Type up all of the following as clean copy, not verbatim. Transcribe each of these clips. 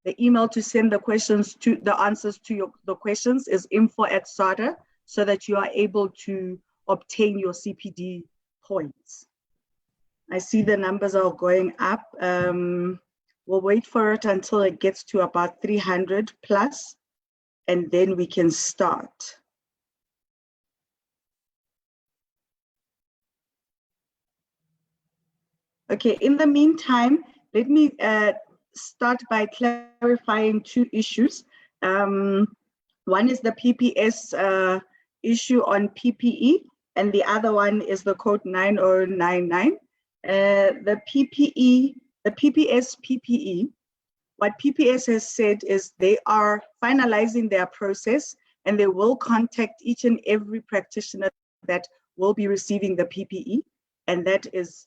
The email to send the answers to the questions is info@SADA, so that you are able to obtain your CPD points. I see the numbers are going up. We'll wait for it until it gets to about 300 plus, and then we can start. Okay, in the meantime, let me start by clarifying two issues. One is the PPS issue on PPE, and the other one is the code 9099. The PPS PPE, what PPS has said is they are finalizing their process, and they will contact each and every practitioner that will be receiving the PPE, and that is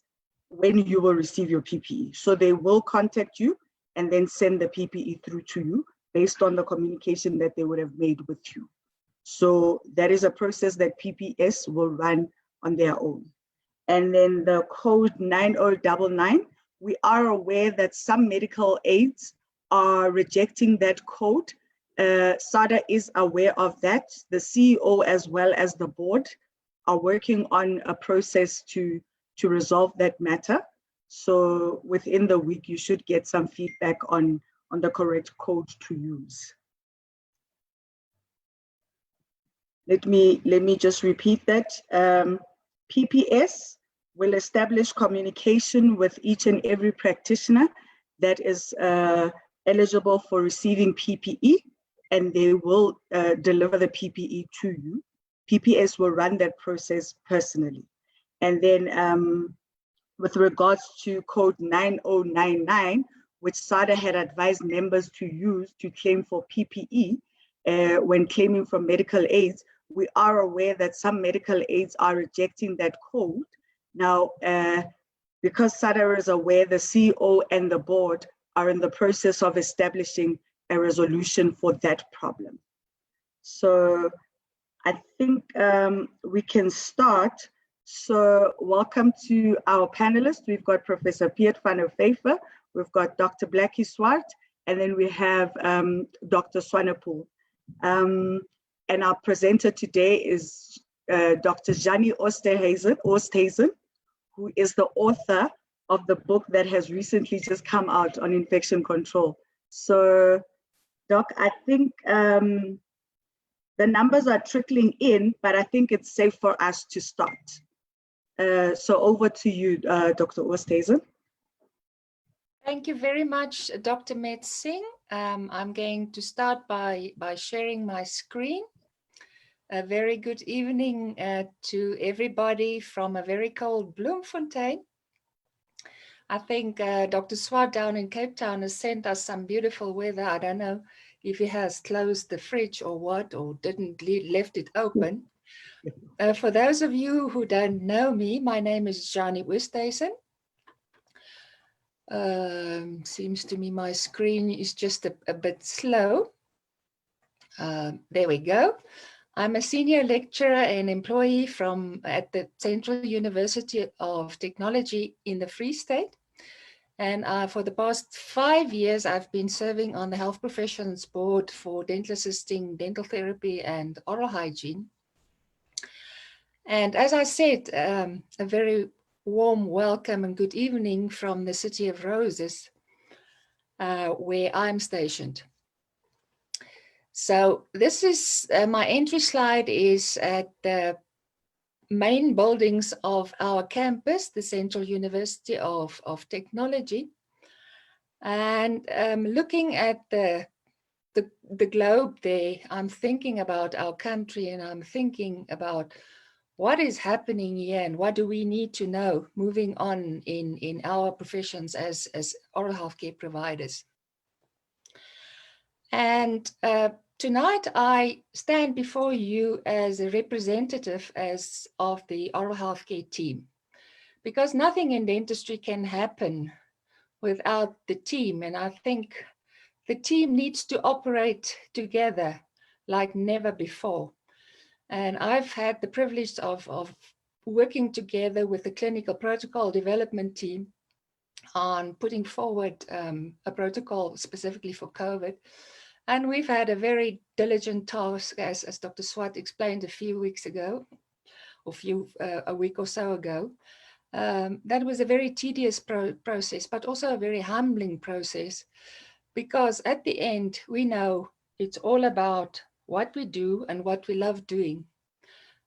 when you will receive your PPE. So they will contact you and then send the PPE through to you based on the communication that they would have made with you. So that is a process that PPS will run on their own. And then the code 9099, we are aware that some medical aids are rejecting that code. SADA is aware of that. The CEO as well as the board are working on a process to resolve that matter. So within the week, you should get some feedback on the correct code to use. Let me just repeat that. PPS will establish communication with each and every practitioner that is eligible for receiving PPE, and they will deliver the PPE to you. PPS will run that process personally. And then with regards to code 9099, which SADA had advised members to use to claim for PPE when claiming from medical aids, we are aware that some medical aids are rejecting that code. Now, because SADA is aware, the CEO and the board are in the process of establishing a resolution for that problem. So I think we can start. So welcome to our panelists. We've got Professor Piet van der Vyver, we've got Dr. Blackie Swart, and then we have Dr. Swanepoel. And our presenter today is Dr. Jeanné Oosthuysen, who is the author of the book that has recently just come out on infection control. So, Doc, I think the numbers are trickling in, but I think it's safe for us to start. So over to you, Dr. Oosthuysen. Thank you very much, Dr. Metsing. I'm going to start by sharing my screen. A very good evening to everybody from a very cold Bloemfontein. I think Dr. Swart down in Cape Town has sent us some beautiful weather. I don't know if he has closed the fridge or what, or left it open. For those of you who don't know me, my name is Jeanné Oosthuysen. Seems to me my screen is just a bit slow. There we go. I'm a senior lecturer and employee at the Central University of Technology in the Free State. And for the past 5 years, I've been serving on the Health Professions Board for dental assisting, dental therapy, and oral hygiene. And as I said, a very warm welcome and good evening from the City of Roses, where I'm stationed. So this is my entry slide is at the main buildings of our campus, the Central University of Technology. And looking at the globe there, I'm thinking about our country, and I'm thinking about what is happening here and what do we need to know moving on in our professions as oral health care providers. And tonight I stand before you as a representative of the oral health care team, because nothing in dentistry can happen without the team. And I think the team needs to operate together like never before. And I've had the privilege of working together with the clinical protocol development team on putting forward a protocol specifically for COVID. And we've had a very diligent task, as Dr. Swart explained a few weeks ago, or a week or so ago. That was a very tedious process, but also a very humbling process, because at the end, we know it's all about what we do and what we love doing.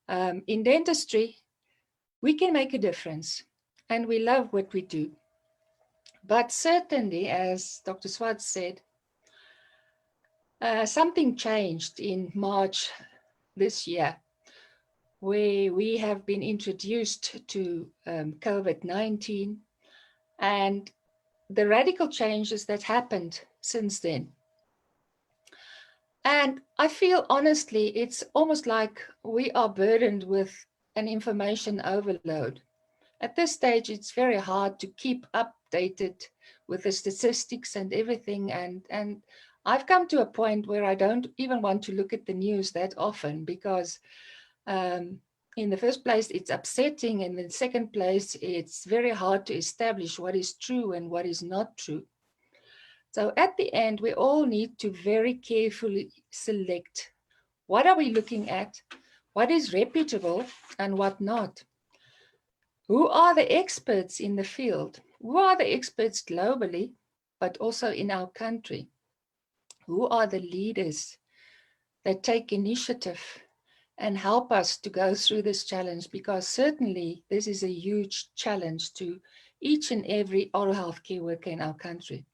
In dentistry, we can make a difference, and we love what we do. But certainly, as Dr. Swart said, something changed in March this year, where we have been introduced to COVID-19 and the radical changes that happened since then. And I feel honestly, it's almost like we are burdened with an information overload. At this stage, it's very hard to keep updated with the statistics and everything. And I've come to a point where I don't even want to look at the news that often, because in the first place, it's upsetting. And in the second place, it's very hard to establish what is true and what is not true. So at the end, we all need to very carefully select what are we looking at, what is reputable and what not. Who are the experts in the field? Who are the experts globally, but also in our country? Who are the leaders that take initiative and help us to go through this challenge? Because certainly this is a huge challenge to each and every oral health care worker in our country.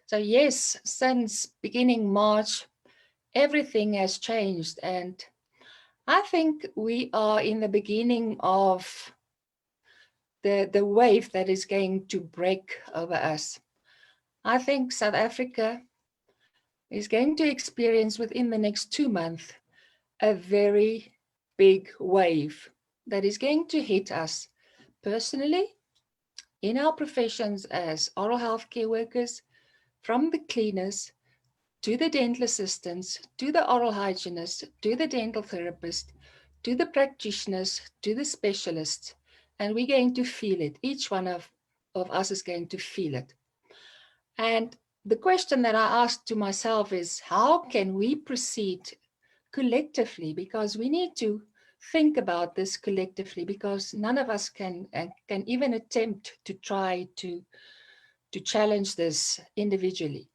So yes, since beginning March, everything has changed. And I think we are in the beginning of the wave that is going to break over us. I think South Africa is going to experience within the next 2 months a very big wave that is going to hit us personally in our professions as oral health care workers, from the cleaners to the dental assistants, to the oral hygienists, to the dental therapist, to the practitioners, to the specialists. And we're going to feel it. Each one of us is going to feel it. And the question that I asked to myself is, how can we proceed collectively? Because we need to think about this collectively, because none of us can even attempt to try to challenge this individually.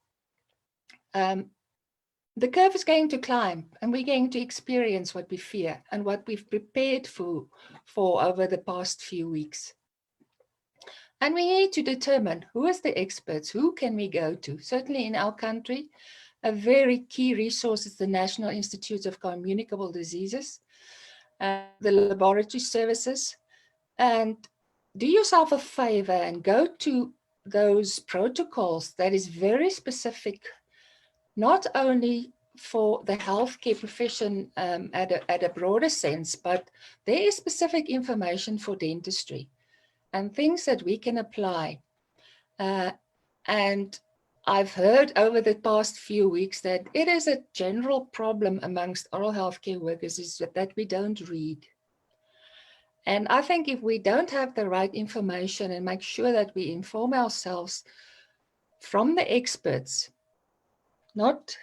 The curve is going to climb, and we're going to experience what we fear and what we've prepared for over the past few weeks. And we need to determine who is the experts, who can we go to. Certainly in our country, a very key resource is the National Institute of Communicable Diseases, the laboratory services. And do yourself a favor and go to those protocols that is very specific, not only for the healthcare profession at a broader sense, but there is specific information for dentistry and things that we can apply. And I've heard over the past few weeks that it is a general problem amongst oral healthcare workers is that we don't read. And I think if we don't have the right information and make sure that we inform ourselves from the experts, not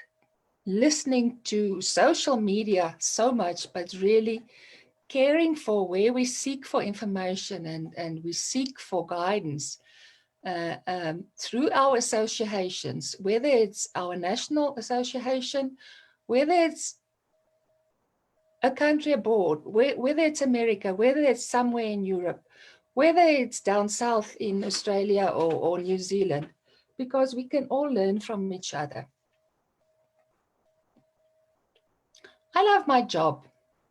listening to social media so much, but really caring for where we seek for information and we seek for guidance through our associations, whether it's our national association, whether it's a country abroad, whether it's America, whether it's somewhere in Europe, whether it's down south in Australia or New Zealand, because we can all learn from each other. I love my job,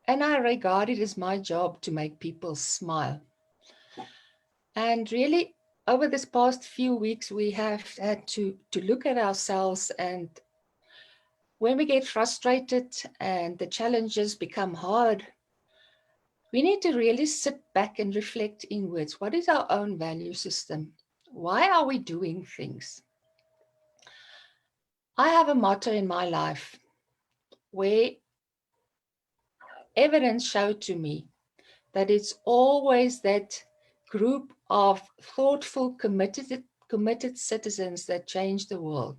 and I regard it as my job to make people smile. And really, over this past few weeks, we have had to look at ourselves, and when we get frustrated and the challenges become hard, we need to really sit back and reflect inwards. What is our own value system? Why are we doing things? I have a motto in my life where evidence showed to me that it's always that group of thoughtful, committed citizens that change the world.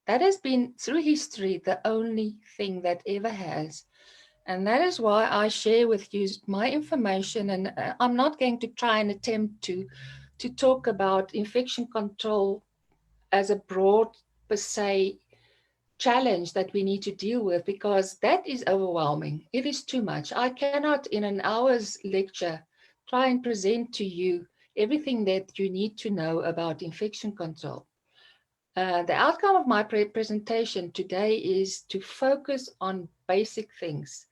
That has been, through history, the only thing that ever has. And that is why I share with you my information. And I'm not going to try and attempt to talk about infection control as a broad, per se, challenge that we need to deal with, because that is overwhelming. It is too much. I cannot, in an hour's lecture, try and present to you everything that you need to know about infection control. The outcome of my presentation today is to focus on basic things.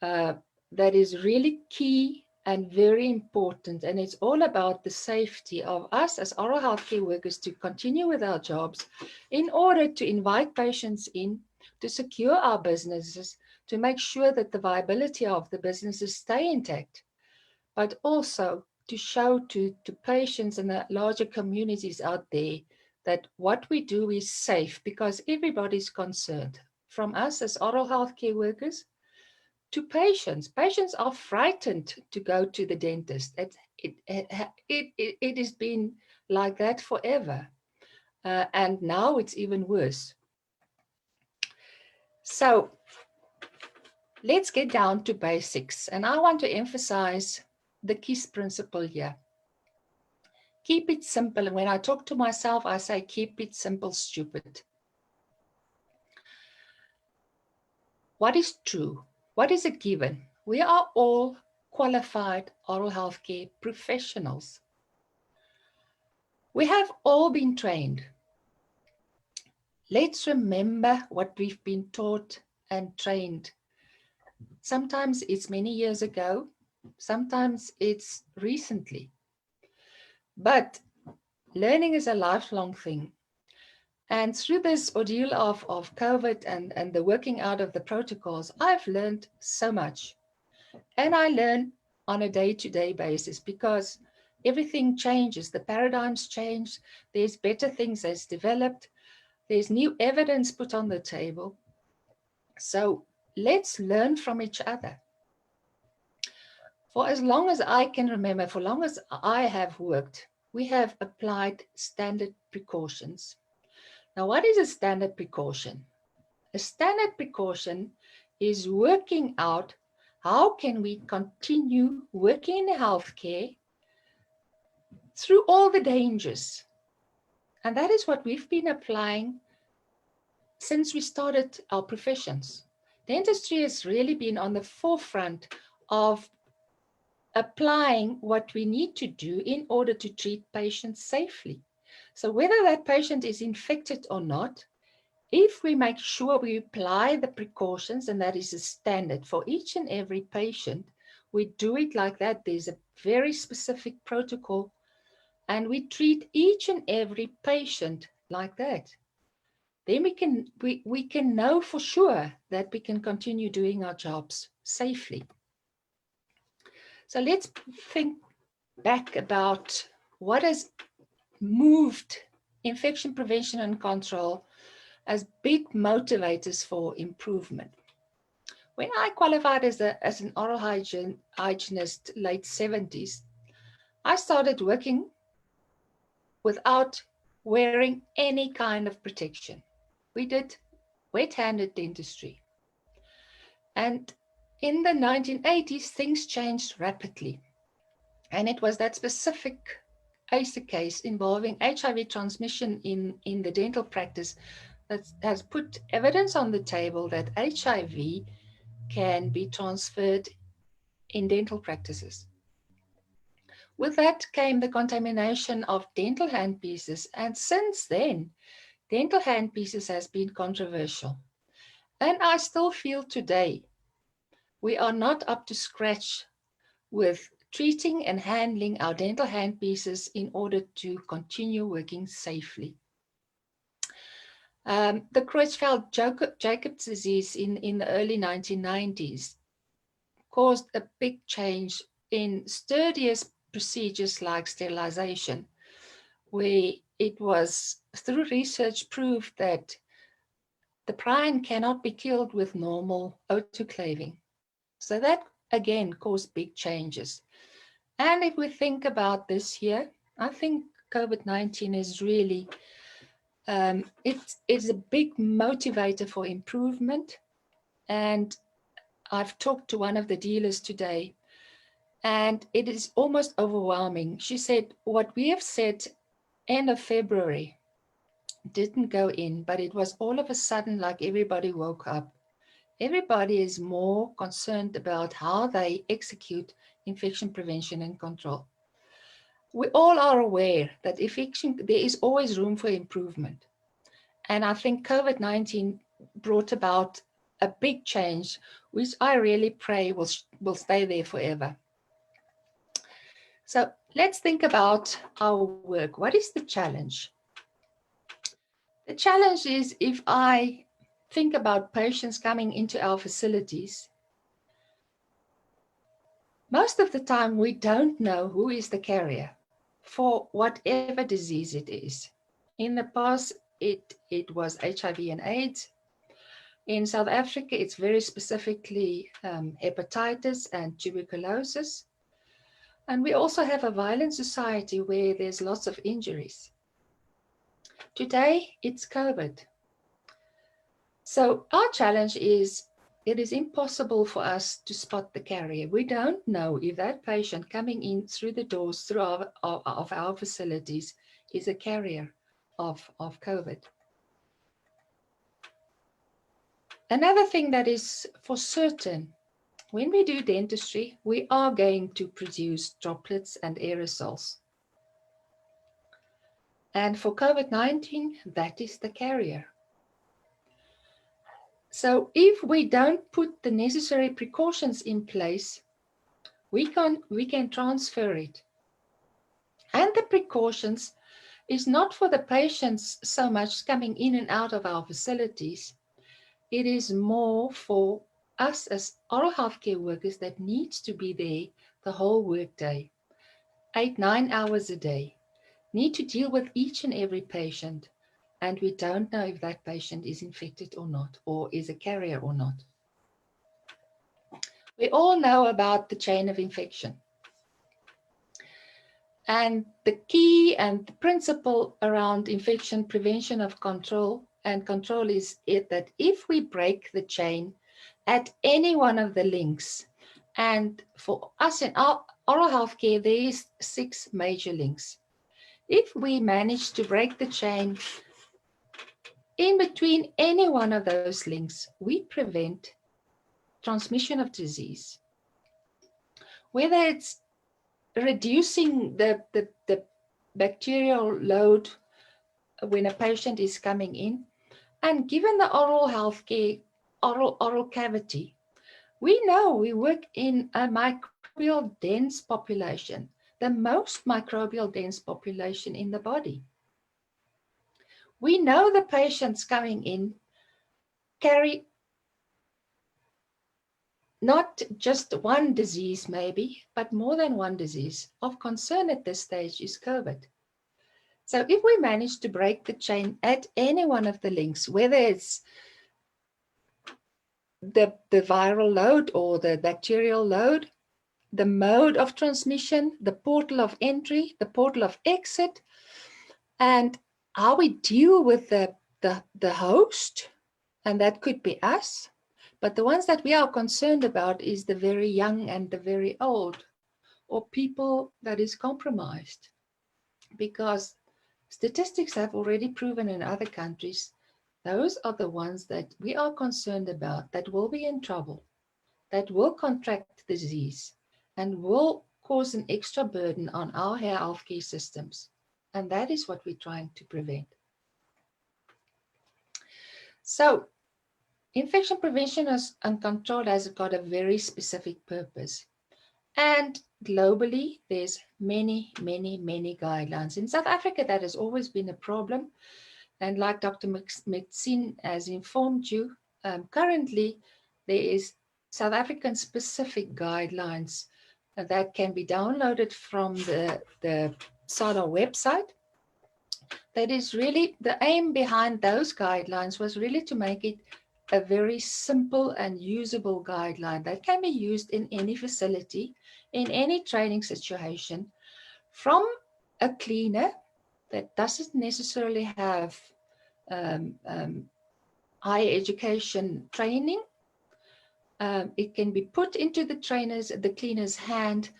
That is really key and very important. And it's all about the safety of us as oral healthcare workers to continue with our jobs in order to invite patients in, to secure our businesses, to make sure that the viability of the businesses stay intact, but also to show to patients and the larger communities out there that what we do is safe, because everybody's concerned, from us as oral healthcare workers to patients. Patients are frightened to go to the dentist. It has been like that forever. And now it's even worse. So let's get down to basics. And I want to emphasize the KISS principle here. Keep it simple. And when I talk to myself, I say, keep it simple, stupid. What is true? What is a given? We are all qualified oral healthcare professionals. We have all been trained. Let's remember what we've been taught and trained. Sometimes it's many years ago, sometimes it's recently. But learning is a lifelong thing. And through this ordeal of COVID and the working out of the protocols, I've learned so much. And I learn on a day-to-day basis, because everything changes. The paradigms change. There's better things that's developed. There's new evidence put on the table. So let's learn from each other. For as long as I can remember, for as long as I have worked, we have applied standard precautions. Now, what is a standard precaution? A standard precaution is working out how can we continue working in healthcare through all the dangers. And that is what we've been applying since we started our professions. Dentistry has really been on the forefront of applying what we need to do in order to treat patients safely. So whether that patient is infected or not, if we make sure we apply the precautions, and that is a standard for each and every patient, we do it like that. There's a very specific protocol, and we treat each and every patient like that. Then we can know for sure that we can continue doing our jobs safely. So let's think back about what has moved infection prevention and control as big motivators for improvement. When I qualified as an oral hygienist, late 70s, I started working without wearing any kind of protection. We did wet-handed dentistry. And in the 1980s, things changed rapidly. And it was that specific ACE case involving HIV transmission in the dental practice that has put evidence on the table that HIV can be transferred in dental practices. With that came the contamination of dental handpieces, and since then, dental handpieces has been controversial. And I still feel today we are not up to scratch with treating and handling our dental handpieces in order to continue working safely. The Creutzfeldt-Jacobs disease in the early 1990s caused a big change in sturdiest procedures like sterilization, where it was through research proved that the prion cannot be killed with normal autoclaving. So that again caused big changes. And if we think about this here, I think COVID-19 is really, it's a big motivator for improvement. And I've talked to one of the dealers today, and it is almost overwhelming. She said, what we have said end of February didn't go in, but it was all of a sudden like everybody woke up. Everybody is more concerned about how they execute infection prevention and control. We all are aware that there is always room for improvement. And I think COVID-19 brought about a big change, which I really pray will stay there forever. So let's think about our work. What is the challenge? The challenge is, if I think about patients coming into our facilities, most of the time we don't know who is the carrier for whatever disease it is. In the past, it was HIV and AIDS. In South Africa, it's very specifically hepatitis and tuberculosis. And we also have a violent society where there's lots of injuries. Today, it's COVID. So our challenge is, it is impossible for us to spot the carrier. We don't know if that patient coming in through the doors of our facilities is a carrier of COVID. Another thing that is for certain, when we do dentistry, we are going to produce droplets and aerosols. And for COVID-19, that is the carrier. So if we don't put the necessary precautions in place, we can transfer it. And the precautions is not for the patients so much coming in and out of our facilities. It is more for us as oral healthcare workers that needs to be there the whole workday, 8-9 hours a day, need to deal with each and every patient. And we don't know if that patient is infected or not, or is a carrier or not. We all know about the chain of infection. And the key and the principle around infection prevention of control is that if we break the chain at any one of the links, and for us in our oral healthcare, there is 6 major links. If we manage to break the chain in between any one of those links, we prevent transmission of disease. Whether it's reducing the bacterial load when a patient is coming in, and given the oral healthcare, oral cavity, we know we work in a microbial dense population, the most microbial dense population in the body. We know the patients coming in carry not just one disease maybe, but more than one disease. Of concern at this stage is COVID. So if we manage to break the chain at any one of the links, whether it's the viral load or the bacterial load, the mode of transmission, the portal of entry, the portal of exit, and how we deal with the host, and that could be us. But the ones that we are concerned about is the very young and the very old, or people that is compromised. Because statistics have already proven in other countries, those are the ones that we are concerned about that will be in trouble, that will contract the disease, and will cause an extra burden on our healthcare systems. And that is what we're trying to prevent. So, infection prevention and control has got a very specific purpose. And globally, there's many guidelines. In South Africa, that has always been a problem. And like Dr. Metsing has informed you, currently there is South African specific guidelines that can be downloaded from the SADA website. That is really, the aim behind those guidelines was really to make it a very simple and usable guideline that can be used in any facility, in any training situation from a cleaner that doesn't necessarily have higher education training. It can be put into the cleaner's hand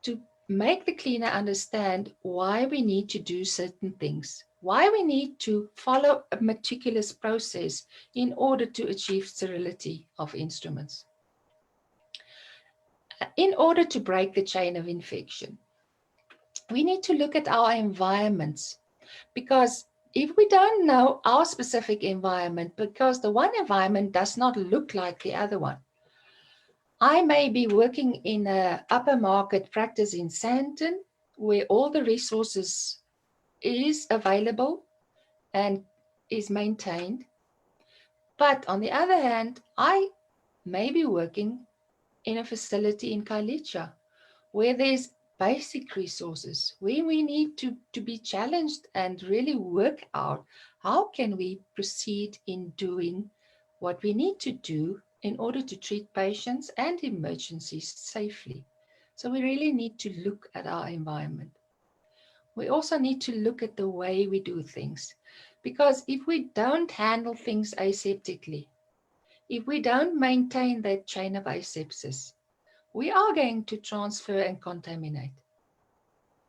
to make the cleaner understand why we need to do certain things, why we need to follow a meticulous process in order to achieve sterility of instruments, in order to break the chain of infection. We need to look at our environments, because if we don't know our specific environment, because the one environment does not look like the other one. I may be working in an upper market practice in Sandton, where all the resources is available and is maintained. But on the other hand, I may be working in a facility in Kailicha, where there's basic resources, where we need to be challenged and really work out how can we proceed in doing what we need to do in order to treat patients and emergencies safely. So we really need to look at our environment. We also need to look at the way we do things, because if we don't handle things aseptically, if we don't maintain that chain of asepsis, we are going to transfer and contaminate.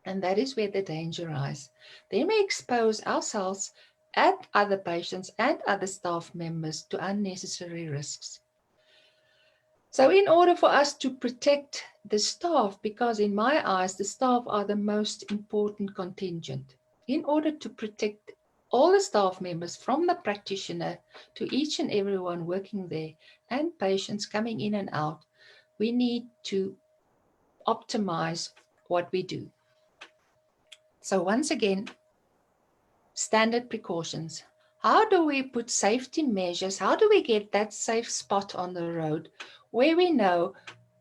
And that is where the danger lies. Then we expose ourselves and other patients and other staff members to unnecessary risks. So in order for us to protect the staff, because in my eyes, the staff are the most important contingent, in order to protect all the staff members from the practitioner to each and everyone working there and patients coming in and out, we need to optimize what we do. So once again, standard precautions. How do we put safety measures? How do we get that safe spot on the road where we know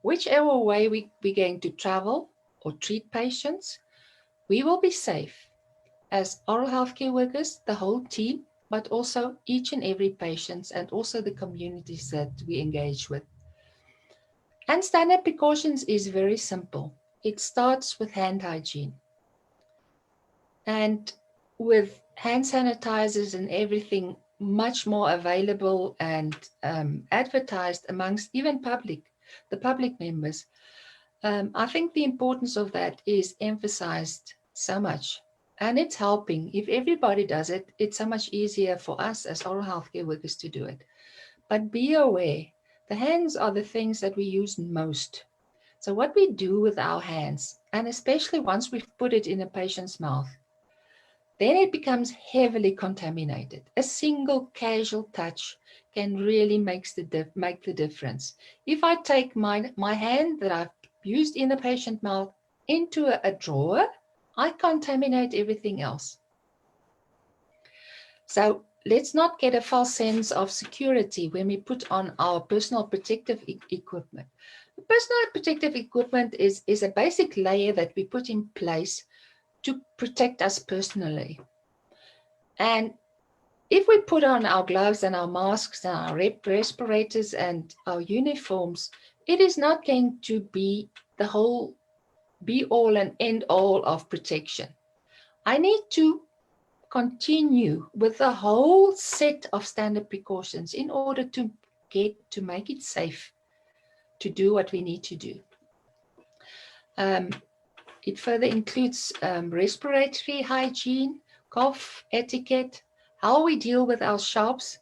whichever way we're going to travel or treat patients, we will be safe as oral healthcare workers, the whole team, but also each and every patient and also the communities that we engage with. And standard precautions is very simple. It starts with hand hygiene. And with hand sanitizers and everything much more available and advertised amongst even the public members, I think the importance of that is emphasized so much. And it's helping. If everybody does it, it's so much easier for us as oral healthcare workers to do it. But be aware, the hands are the things that we use most. So what we do with our hands, and especially once we've put it in a patient's mouth, then it becomes heavily contaminated. A single casual touch can really make the difference. If I take my hand that I've used in the patient mouth into a drawer, I contaminate everything else. So let's not get a false sense of security when we put on our personal protective equipment. Personal protective equipment is a basic layer that we put in place to protect us personally. And if we put on our gloves and our masks and our respirators and our uniforms, it is not going to be the whole be all and end all of protection. I need to continue with the whole set of standard precautions in order to make it safe to do what we need to do. It further includes respiratory hygiene, cough etiquette, how we deal with our sharps,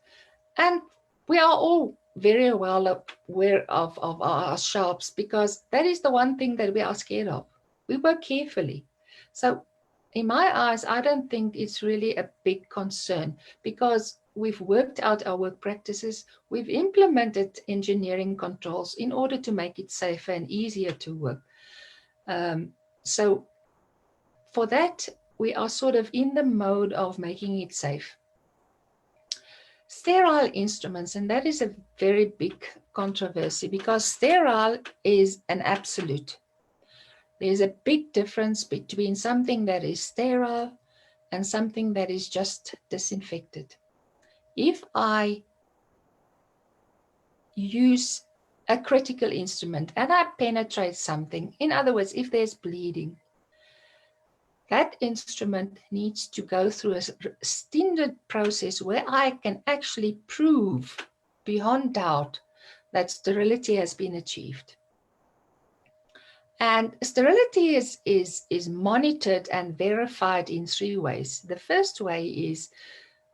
and we are all very well aware of our sharps, because that is the one thing that we are scared of. We work carefully. So in my eyes, I don't think it's really a big concern, because we've worked out our work practices, we've implemented engineering controls in order to make it safer and easier to work. So for that, we are sort of in the mode of making it safe. Sterile instruments, and that is a very big controversy, because sterile is an absolute. There's a big difference between something that is sterile and something that is just disinfected. If I use a critical instrument and I penetrate something, in other words, if there's bleeding, that instrument needs to go through a standard process where I can actually prove beyond doubt that sterility has been achieved. And sterility is monitored and verified in 3 ways. The first way is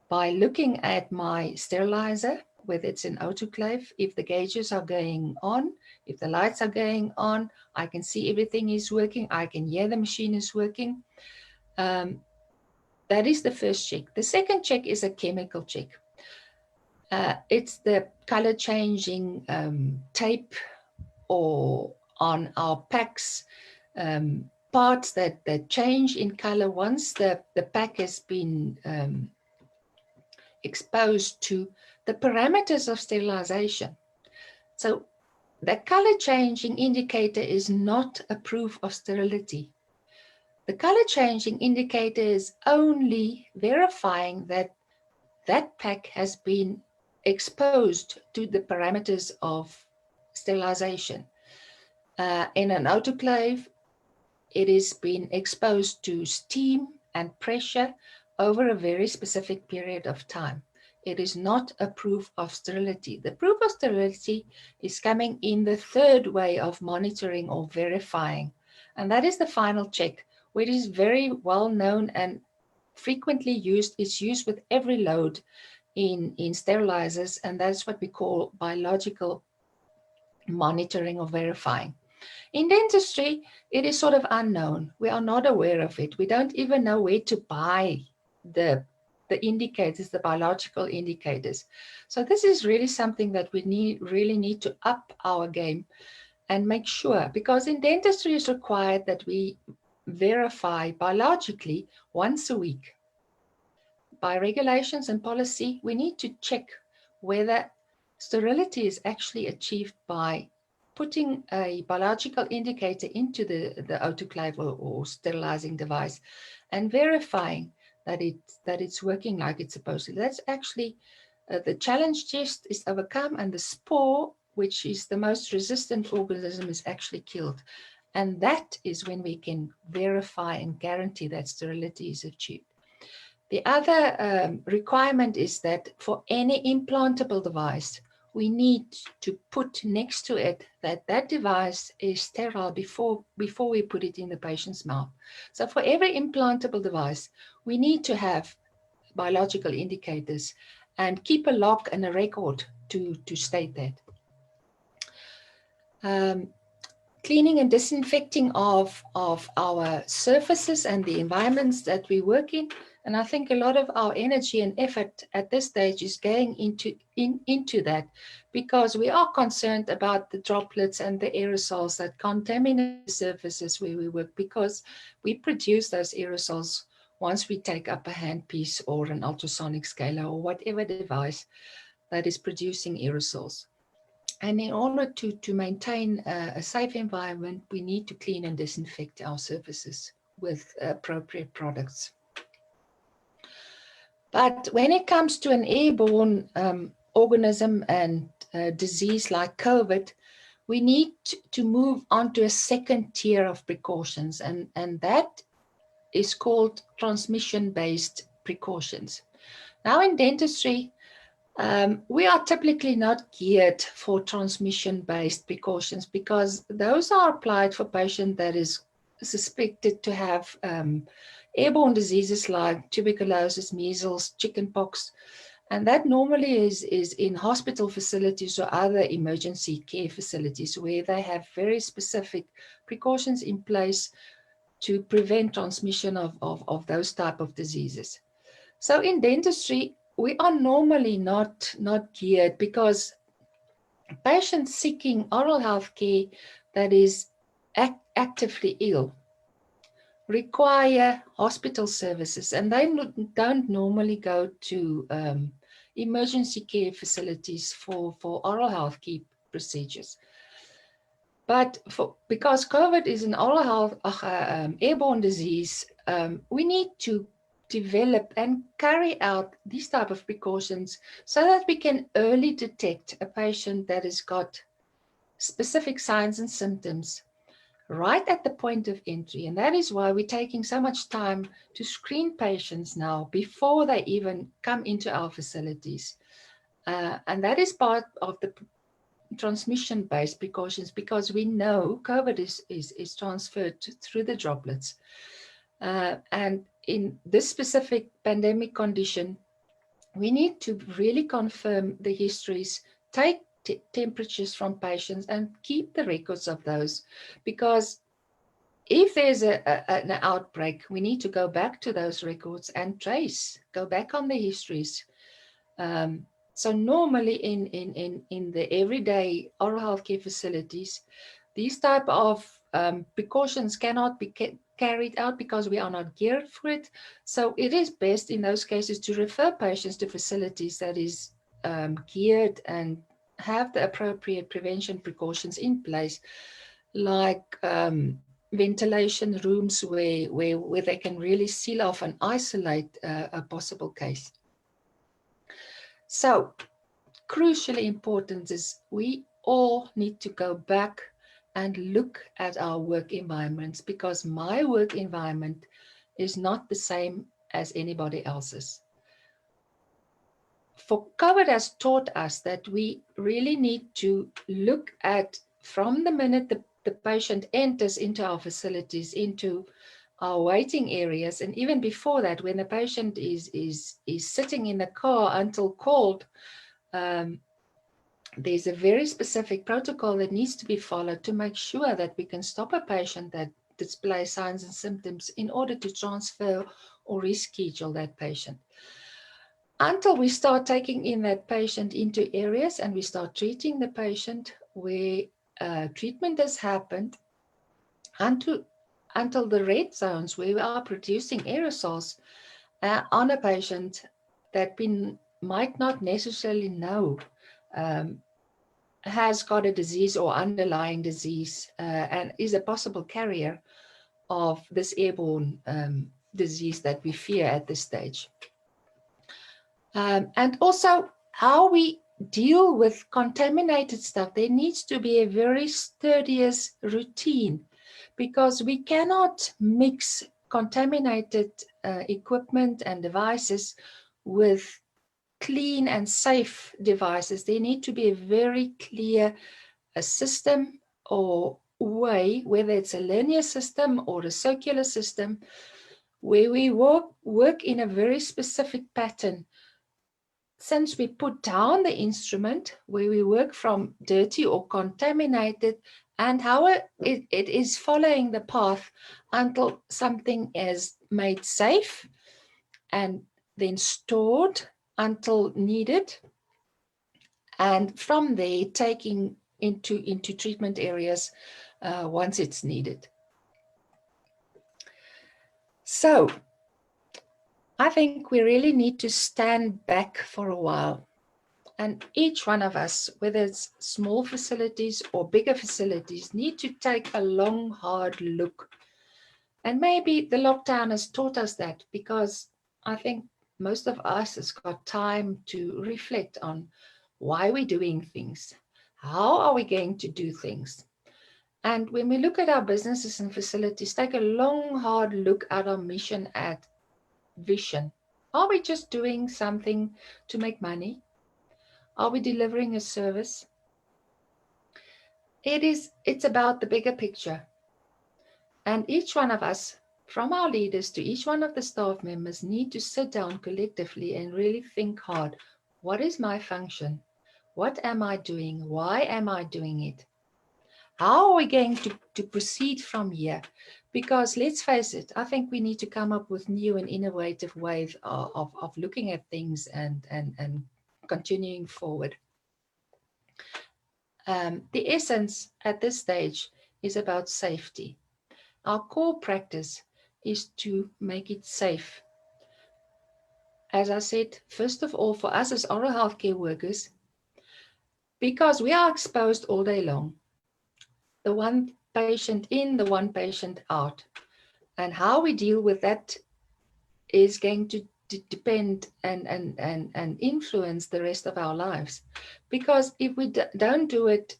by looking at my sterilizer, whether it's an autoclave, if the gauges are going on, if the lights are going on, I can see everything is working, I can hear the machine is working. That is the first check. The second check is a chemical check. It's the color changing tape or on our packs, parts that change in color once the pack has been exposed to the parameters of sterilization. So the color changing indicator is not a proof of sterility. The color changing indicator is only verifying that that pack has been exposed to the parameters of sterilization. In an autoclave, it has been exposed to steam and pressure over a very specific period of time. It is not a proof of sterility. The proof of sterility is coming in the third way of monitoring or verifying, and that is the final check, which is very well known and frequently used. It's used with every load in sterilizers, and that's what we call biological monitoring or verifying. In dentistry, it is sort of unknown. We are not aware of it. We don't even know where to buy the indicators, the biological indicators. So this is really something that we really need to up our game and make sure, because in dentistry it's required that we verify biologically once a week. By regulations and policy, we need to check whether sterility is actually achieved by putting a biological indicator into the autoclave or sterilizing device and verifying that it's working like it's supposed to. That's actually the challenge test is overcome, and the spore, which is the most resistant organism, is actually killed. And that is when we can verify and guarantee that sterility is achieved. The other requirement is that for any implantable device, we need to put next to it that that device is sterile before we put it in the patient's mouth. So for every implantable device, we need to have biological indicators and keep a log and a record to state that. Cleaning and disinfecting of our surfaces and the environments that we work in. And I think a lot of our energy and effort at this stage is going into that, because we are concerned about the droplets and the aerosols that contaminate the surfaces where we work, because we produce those aerosols once we take up a handpiece or an ultrasonic scaler or whatever device that is producing aerosols. And in order to maintain a safe environment, we need to clean and disinfect our surfaces with appropriate products. But when it comes to an airborne organism and disease like COVID, we need to move on to a second tier of precautions, and that is called transmission-based precautions. Now in dentistry, we are typically not geared for transmission-based precautions, because those are applied for patients that is suspected to have airborne diseases like tuberculosis, measles, chickenpox, and that normally is in hospital facilities or other emergency care facilities where they have very specific precautions in place to prevent transmission of those type of diseases. So in dentistry, we are normally not geared, because patients seeking oral health care that is actively ill require hospital services, and they don't normally go to emergency care facilities for oral health care procedures. But because COVID is an oral health airborne disease, we need to develop and carry out these type of precautions so that we can early detect a patient that has got specific signs and symptoms right at the point of entry. And that is why we're taking so much time to screen patients now before they even come into our facilities. And that is part of the transmission-based precautions, because we know COVID is transferred through the droplets. And in this specific pandemic condition, we need to really confirm the histories, take temperatures from patients and keep the records of those, because if there's an outbreak, we need to go back to those records and go back on the histories. So normally in the everyday oral healthcare facilities, these type of precautions cannot be carried out because we are not geared for it. So it is best in those cases to refer patients to facilities that is geared and have the appropriate prevention precautions in place, like ventilation rooms where they can really seal off and isolate a possible case. So crucially important is we all need to go back and look at our work environments, because my work environment is not the same as anybody else's. For COVID has taught us that we really need to look at, from the minute the patient enters into our facilities, into our waiting areas, and even before that, when the patient is sitting in the car until called, there's a very specific protocol that needs to be followed to make sure that we can stop a patient that displays signs and symptoms in order to transfer or reschedule that patient. Until we start taking in that patient into areas and we start treating the patient where treatment has happened, until the red zones where we are producing aerosols on a patient that we might not necessarily know has got a disease or underlying disease and is a possible carrier of this airborne disease that we fear at this stage. And also how we deal with contaminated stuff. There needs to be a very studious routine, because we cannot mix contaminated equipment and devices with clean and safe devices. There need to be a very clear system or way, whether it's a linear system or a circular system, where we work in a very specific pattern. Since we put down the instrument, where we work from dirty or contaminated, and how it is following the path until something is made safe and then stored until needed, and from there taking into treatment areas once it's needed. So I think we really need to stand back for a while, and each one of us, whether it's small facilities or bigger facilities, need to take a long, hard look. And maybe the lockdown has taught us that, because I think most of us has got time to reflect on why we're doing things, how are we going to do things. And when we look at our businesses and facilities, take a long, hard look at our mission, at vision. Are we just doing something to make money? Are we delivering a service? It's about the bigger picture. And each one of us, from our leaders to each one of the staff members, need to sit down collectively and really think hard. What is my function? What am I doing? Why am I doing it? How are we going to proceed from here? Because let's face it, I think we need to come up with new and innovative ways of looking at things and continuing forward. The essence at this stage is about safety. Our core practice is to make it safe. As I said, first of all, for us as oral healthcare workers, because we are exposed all day long, the one patient in, the one patient out. And how we deal with that is going to depend and influence the rest of our lives. Because if we don't do it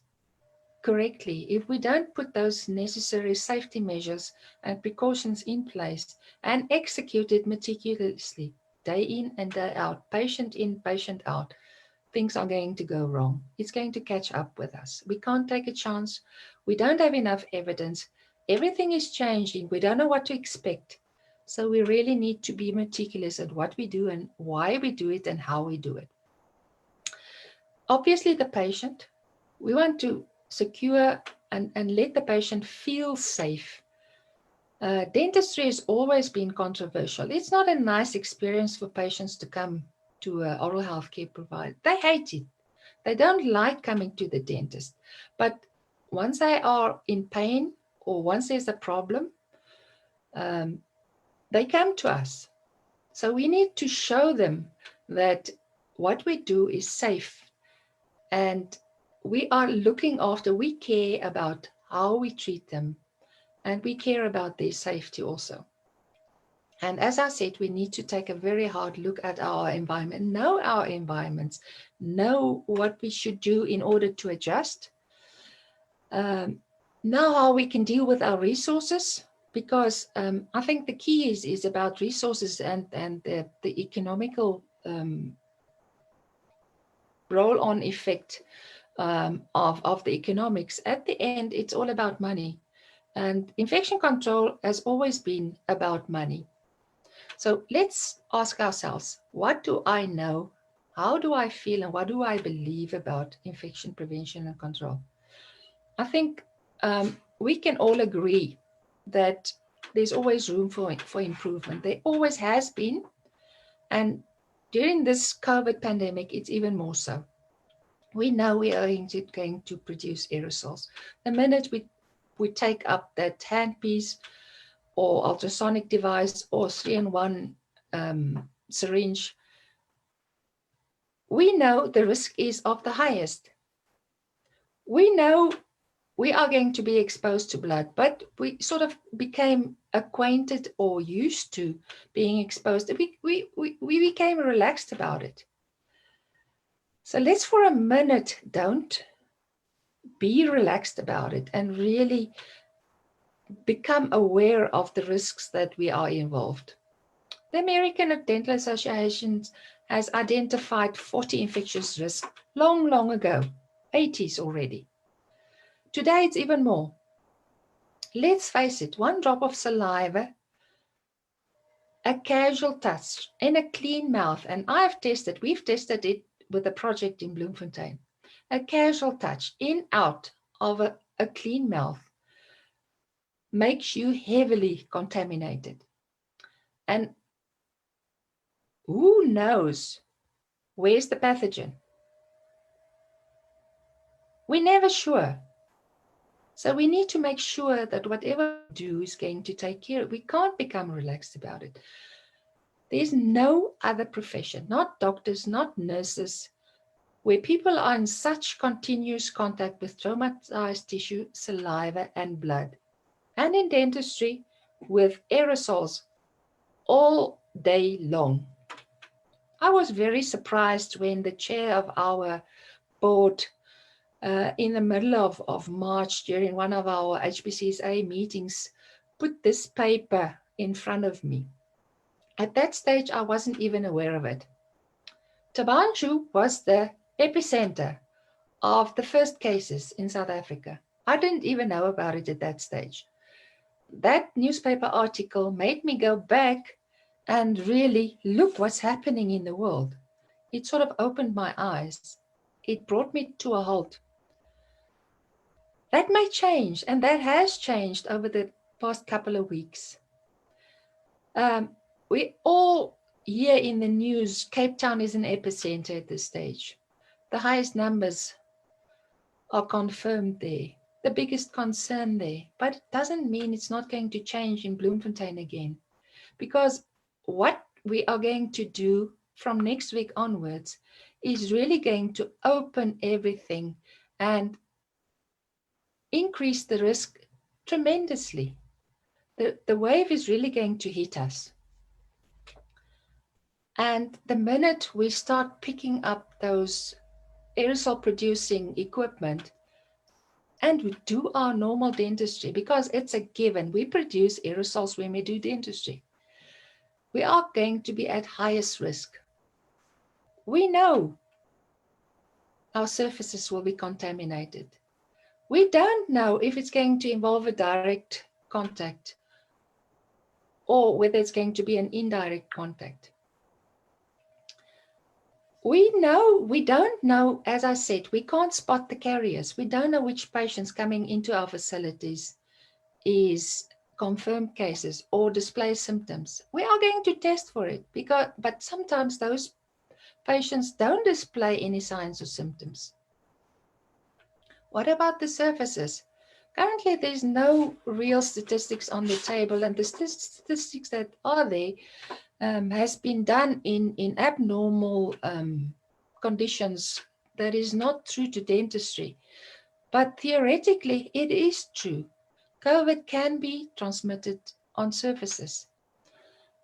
correctly, if we don't put those necessary safety measures and precautions in place and execute it meticulously, day in and day out, patient in, patient out, things are going to go wrong. It's going to catch up with us. We can't take a chance. We don't have enough evidence. Everything is changing. We don't know what to expect. So we really need to be meticulous at what we do and why we do it and how we do it. Obviously, the patient, we want to secure and let the patient feel safe. Dentistry has always been controversial. It's not a nice experience for patients to come to an oral health care provider. They hate it. They don't like coming to the dentist. But once they are in pain or once there's a problem, they come to us. So we need to show them that what we do is safe and we are looking after, we care about how we treat them and we care about their safety also. And as I said, we need to take a very hard look at our environment, know our environments, know what we should do in order to adjust, know how we can deal with our resources, because I think the key is about resources and the economical roll-on effect of the economics. At the end, it's all about money. And infection control has always been about money. So let's ask ourselves, what do I know? How do I feel? And what do I believe about infection prevention and control? I think we can all agree that there's always room for improvement. There always has been. And during this COVID pandemic, it's even more so. We know we are going to produce aerosols. The minute we take up that handpiece or ultrasonic device or 3-in-1 syringe, we know the risk is of the highest. We know we are going to be exposed to blood, but we sort of became acquainted or used to being exposed. We became relaxed about it. So let's for a minute, don't be relaxed about it and really become aware of the risks that we are involved. The American Dental Association has identified 40 infectious risks long ago, 80s already. Today it's even more. Let's face it, one drop of saliva, a casual touch in a clean mouth, and we've tested it with a project in Bloemfontein. A casual touch in, out of a clean mouth makes you heavily contaminated. And who knows where's the pathogen? We're never sure. So we need to make sure that whatever we do is going to take care of it. We can't become relaxed about it. There's no other profession, not doctors, not nurses, where people are in such continuous contact with traumatized tissue, saliva, and blood. And in dentistry, with aerosols all day long. I was very surprised when the chair of our board in the middle of March during one of our HPCSA meetings put this paper in front of me. At that stage, I wasn't even aware of it. Tabanchu was the epicenter of the first cases in South Africa. I didn't even know about it at that stage. That newspaper article made me go back and really look what's happening in the world. It sort of opened my eyes. It brought me to a halt. That may change, and that has changed over the past couple of weeks. We all hear in the news, Cape Town is an epicenter at this stage. The highest numbers are confirmed there, the biggest concern there, but it doesn't mean it's not going to change in Bloemfontein again. Because what we are going to do from next week onwards is really going to open everything and increase the risk tremendously. The wave is really going to hit us. And the minute we start picking up those aerosol producing equipment, and we do our normal dentistry, because it's a given. We produce aerosols when we do dentistry. We are going to be at highest risk. We know our surfaces will be contaminated. We don't know if it's going to involve a direct contact or whether it's going to be an indirect contact. We don't know, as I said, we can't spot the carriers. We don't know which patients coming into our facilities is confirmed cases or display symptoms. We are going to test for it, but sometimes those patients don't display any signs or symptoms. What about the surfaces? Currently, there's no real statistics on the table, and the statistics that are there has been done in abnormal conditions that is not true to dentistry. But theoretically, it is true. COVID can be transmitted on surfaces.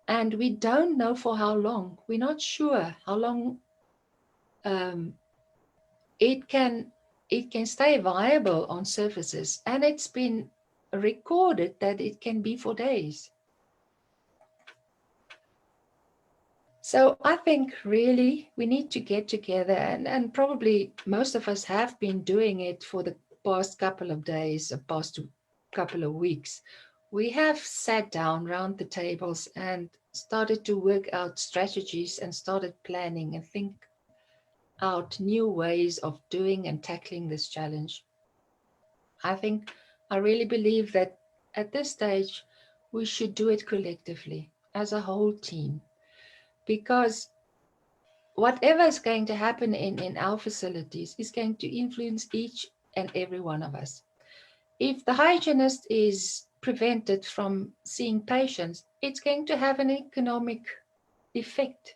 And we don't know for how long. We're not sure how long it can stay viable on surfaces. And it's been recorded that it can be for days. So I think really we need to get together, and probably most of us have been doing it for the past couple of days, the past couple of weeks. We have sat down around the tables and started to work out strategies and started planning and think out new ways of doing and tackling this challenge. I really believe that at this stage, we should do it collectively as a whole team, because whatever is going to happen in our facilities is going to influence each and every one of us. If the hygienist is prevented from seeing patients, it's going to have an economic effect.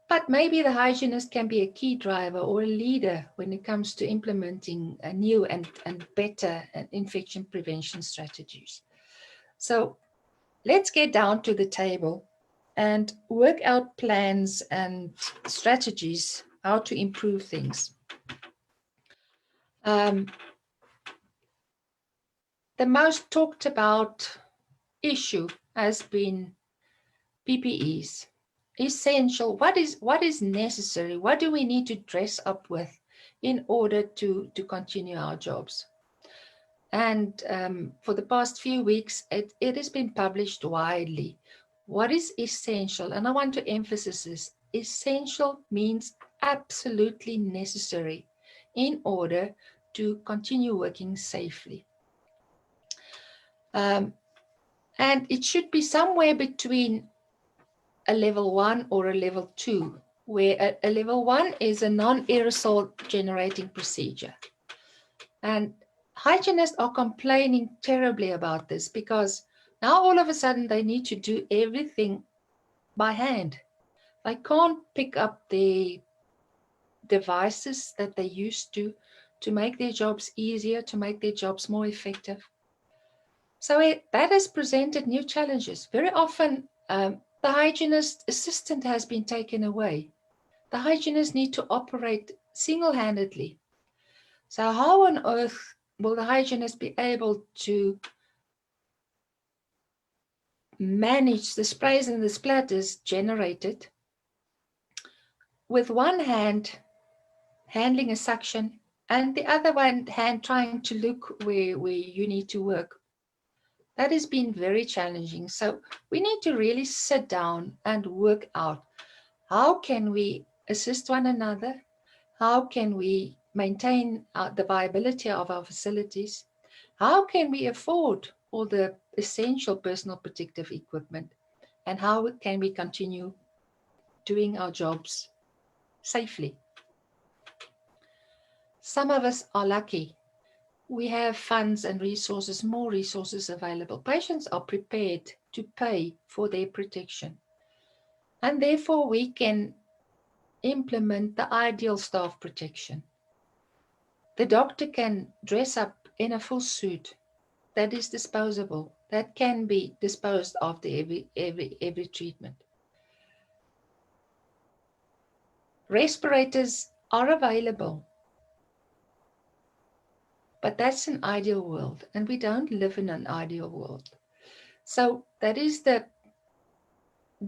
But maybe the hygienist can be a key driver or a leader when it comes to implementing a new and better infection prevention strategies. So let's get down to the table and work out plans and strategies how to improve things. The most talked about issue has been PPEs. Essential. What is necessary? What do we need to dress up with in order to continue our jobs? And for the past few weeks, it has been published widely. What is essential? And I want to emphasize this. Essential means absolutely necessary in order to continue working safely. And it should be somewhere between a level 1 or a level 2, where a level 1 is a non-aerosol generating procedure. And hygienists are complaining terribly about this, because now all of a sudden they need to do everything by hand. They can't pick up the devices that they used to make their jobs easier, to make their jobs more effective. So that has presented new challenges. Very often, the hygienist assistant has been taken away. The hygienists need to operate single-handedly. So how on earth will the hygienist be able to manage the sprays and the splatters generated with one hand handling a suction and the other one hand trying to look where you need to work? That has been very challenging. So we need to really sit down and work out, how can we assist one another? How can we maintain the viability of our facilities? How can we afford all the essential personal protective equipment? And how can we continue doing our jobs safely? Some of us are lucky. We have funds and resources, more resources available. Patients are prepared to pay for their protection. And therefore, we can implement the ideal staff protection. The doctor can dress up in a full suit that is disposable, that can be disposed after every treatment. Respirators are available, But that's an ideal world, and we don't live in an ideal world. So that is the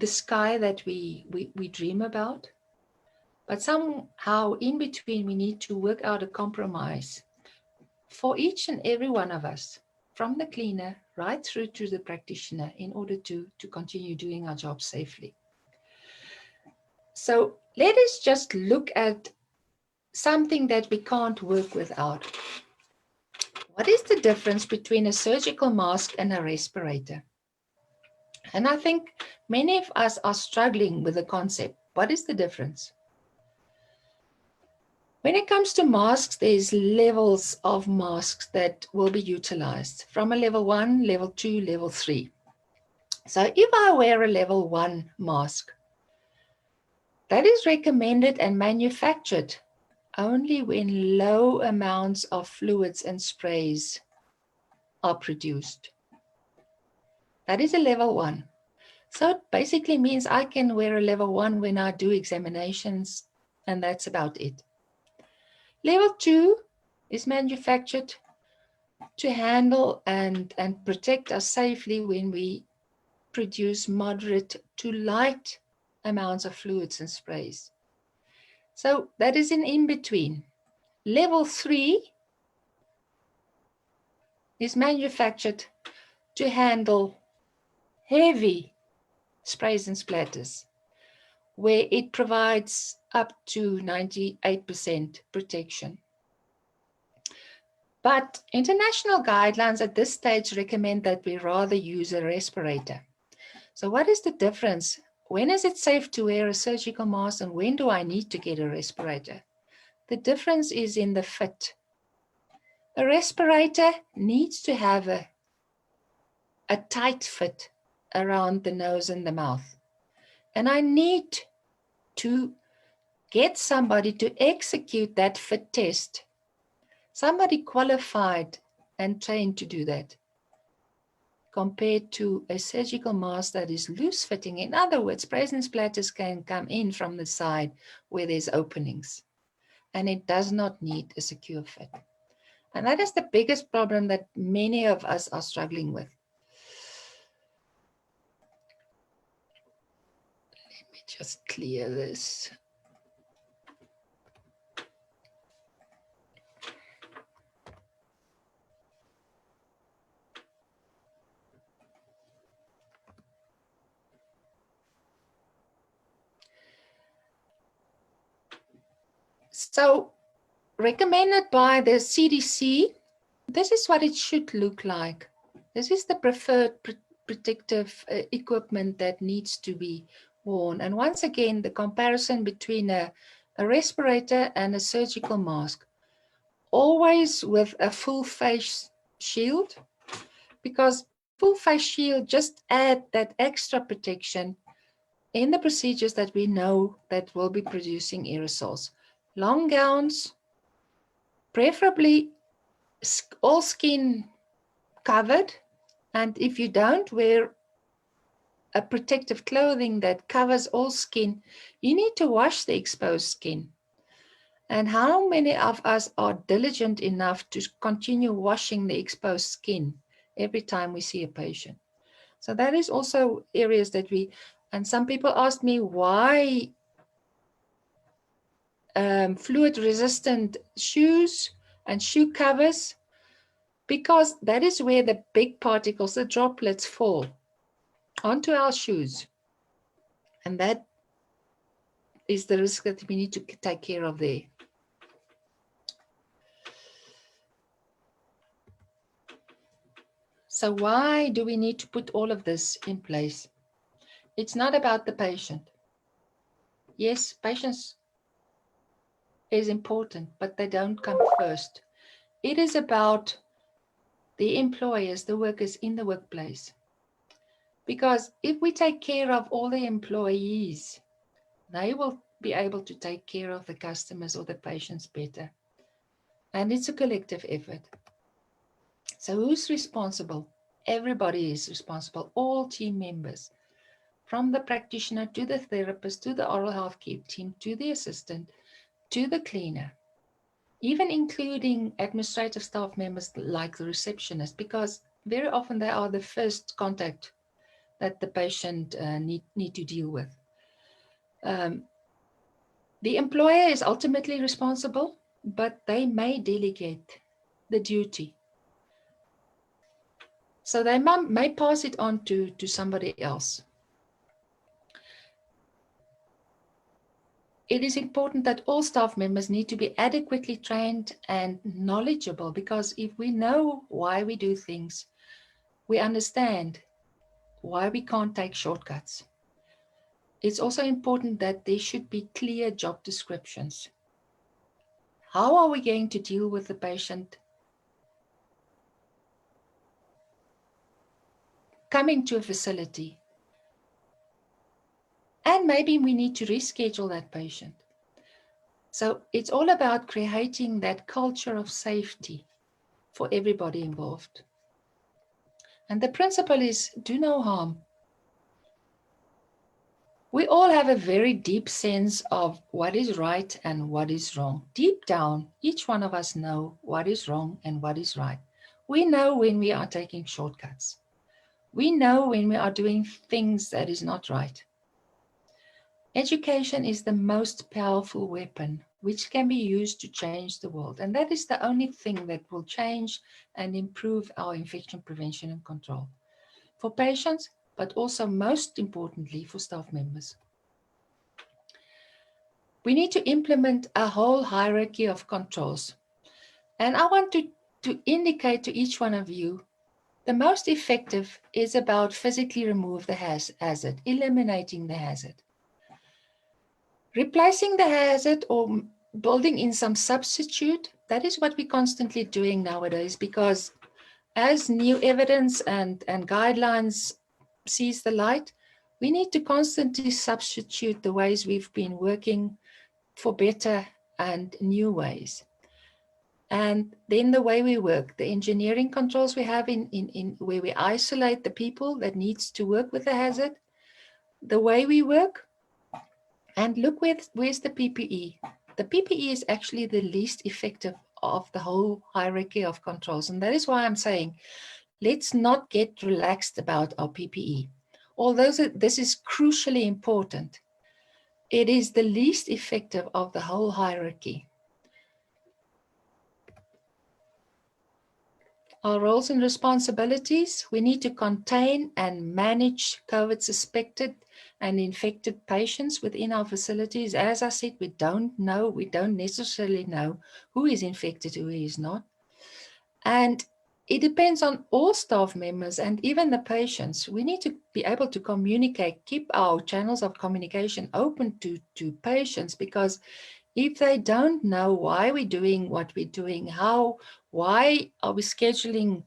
sky that we dream about. But somehow in between, we need to work out a compromise for each and every one of us, from the cleaner right through to the practitioner, in order to continue doing our job safely. So let us just look at something that we can't work without. What is the difference between a surgical mask and a respirator? And I think many of us are struggling with the concept. What is the difference? When it comes to masks, there's levels of masks that will be utilized, from a level 1, level 2, level 3. So if I wear a level 1 mask, that is recommended and manufactured only when low amounts of fluids and sprays are produced. That is a level 1. So it basically means I can wear a level 1 when I do examinations, and that's about it. Level 2 is manufactured to handle and protect us safely when we produce moderate to light amounts of fluids and sprays. So that is an in-between. Level 3 is manufactured to handle heavy sprays and splatters, where it provides up to 98% protection. But international guidelines at this stage recommend that we rather use a respirator. So what is the difference? When is it safe to wear a surgical mask, and when do I need to get a respirator? The difference is in the fit. A respirator needs to have a tight fit around the nose and the mouth. And I need to get somebody to execute that fit test. Somebody qualified and trained to do that, compared to a surgical mask that is loose fitting. In other words, sprays and splatters can come in from the side where there's openings, and it does not need a secure fit. And that is the biggest problem that many of us are struggling with. Let me just clear this. So, recommended by the CDC, this is what it should look like. This is the preferred protective equipment that needs to be worn. And once again, the comparison between a respirator and a surgical mask. Always with a full face shield, because full face shield just add that extra protection in the procedures that we know that will be producing aerosols. Long gowns, preferably all skin covered, and if you don't wear a protective clothing that covers all skin, you need to wash the exposed skin. And how many of us are diligent enough to continue washing the exposed skin every time we see a patient? So that is also areas that and some people ask me why fluid resistant shoes and shoe covers, because that is where the big particles, the droplets, fall onto our shoes. And that is the risk that we need to take care of there. So why do we need to put all of this in place? It's not about the patient. Yes, patients is important, but they don't come first. It is about the employers, the workers in the workplace. Because if we take care of all the employees, they will be able to take care of the customers or the patients better. And it's a collective effort. So who's responsible? Everybody is responsible, all team members, from the practitioner to the therapist, to the oral health care team, to the assistant, to the cleaner. even including administrative staff members like the receptionist, because very often they are the first contact that the patient need to deal with. The employer is ultimately responsible, but they may delegate the duty. So they may pass it on to somebody else. It is important that all staff members need to be adequately trained and knowledgeable, because if we know why we do things, we understand why we can't take shortcuts. It's also important that there should be clear job descriptions. How are we going to deal with the patient coming to a facility? And maybe we need to reschedule that patient. So it's all about creating that culture of safety for everybody involved. And the principle is do no harm. We all have a very deep sense of what is right and what is wrong. Deep down, each one of us know what is wrong and what is right. We know when we are taking shortcuts. We know when we are doing things that is not right. Education is the most powerful weapon which can be used to change the world. And that is the only thing that will change and improve our infection prevention and control for patients, but also most importantly for staff members. We need to implement a whole hierarchy of controls. And I want to indicate to each one of you, the most effective is about physically remove the hazard, eliminating the hazard. Replacing the hazard or building in some substitute, that is what we're constantly doing nowadays, because as new evidence and guidelines sees the light, we need to constantly substitute the ways we've been working for better and new ways. And then the way we work, the engineering controls we have in where we isolate the people that needs to work with the hazard, the way we work, and look where's the PPE. The PPE is actually the least effective of the whole hierarchy of controls. And that is why I'm saying, let's not get relaxed about our PPE. Although this is crucially important, it is the least effective of the whole hierarchy. Our roles and responsibilities, we need to contain and manage COVID suspected and infected patients within our facilities. As I said, we don't necessarily know who is infected, who is not. And it depends on all staff members and even the patients. We need to be able to communicate, keep our channels of communication open to patients, because if they don't know why we're doing what we're doing, why are we scheduling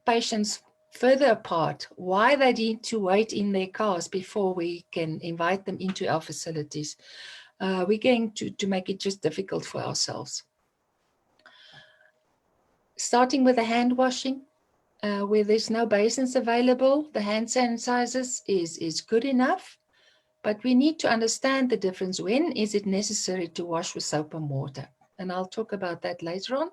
patients further apart, why they need to wait in their cars before we can invite them into our facilities, we're going to make it just difficult for ourselves. Starting with the hand washing, where there's no basins available, the hand sanitizers is good enough, but we need to understand the difference. When is it necessary to wash with soap and water? And I'll talk about that later on.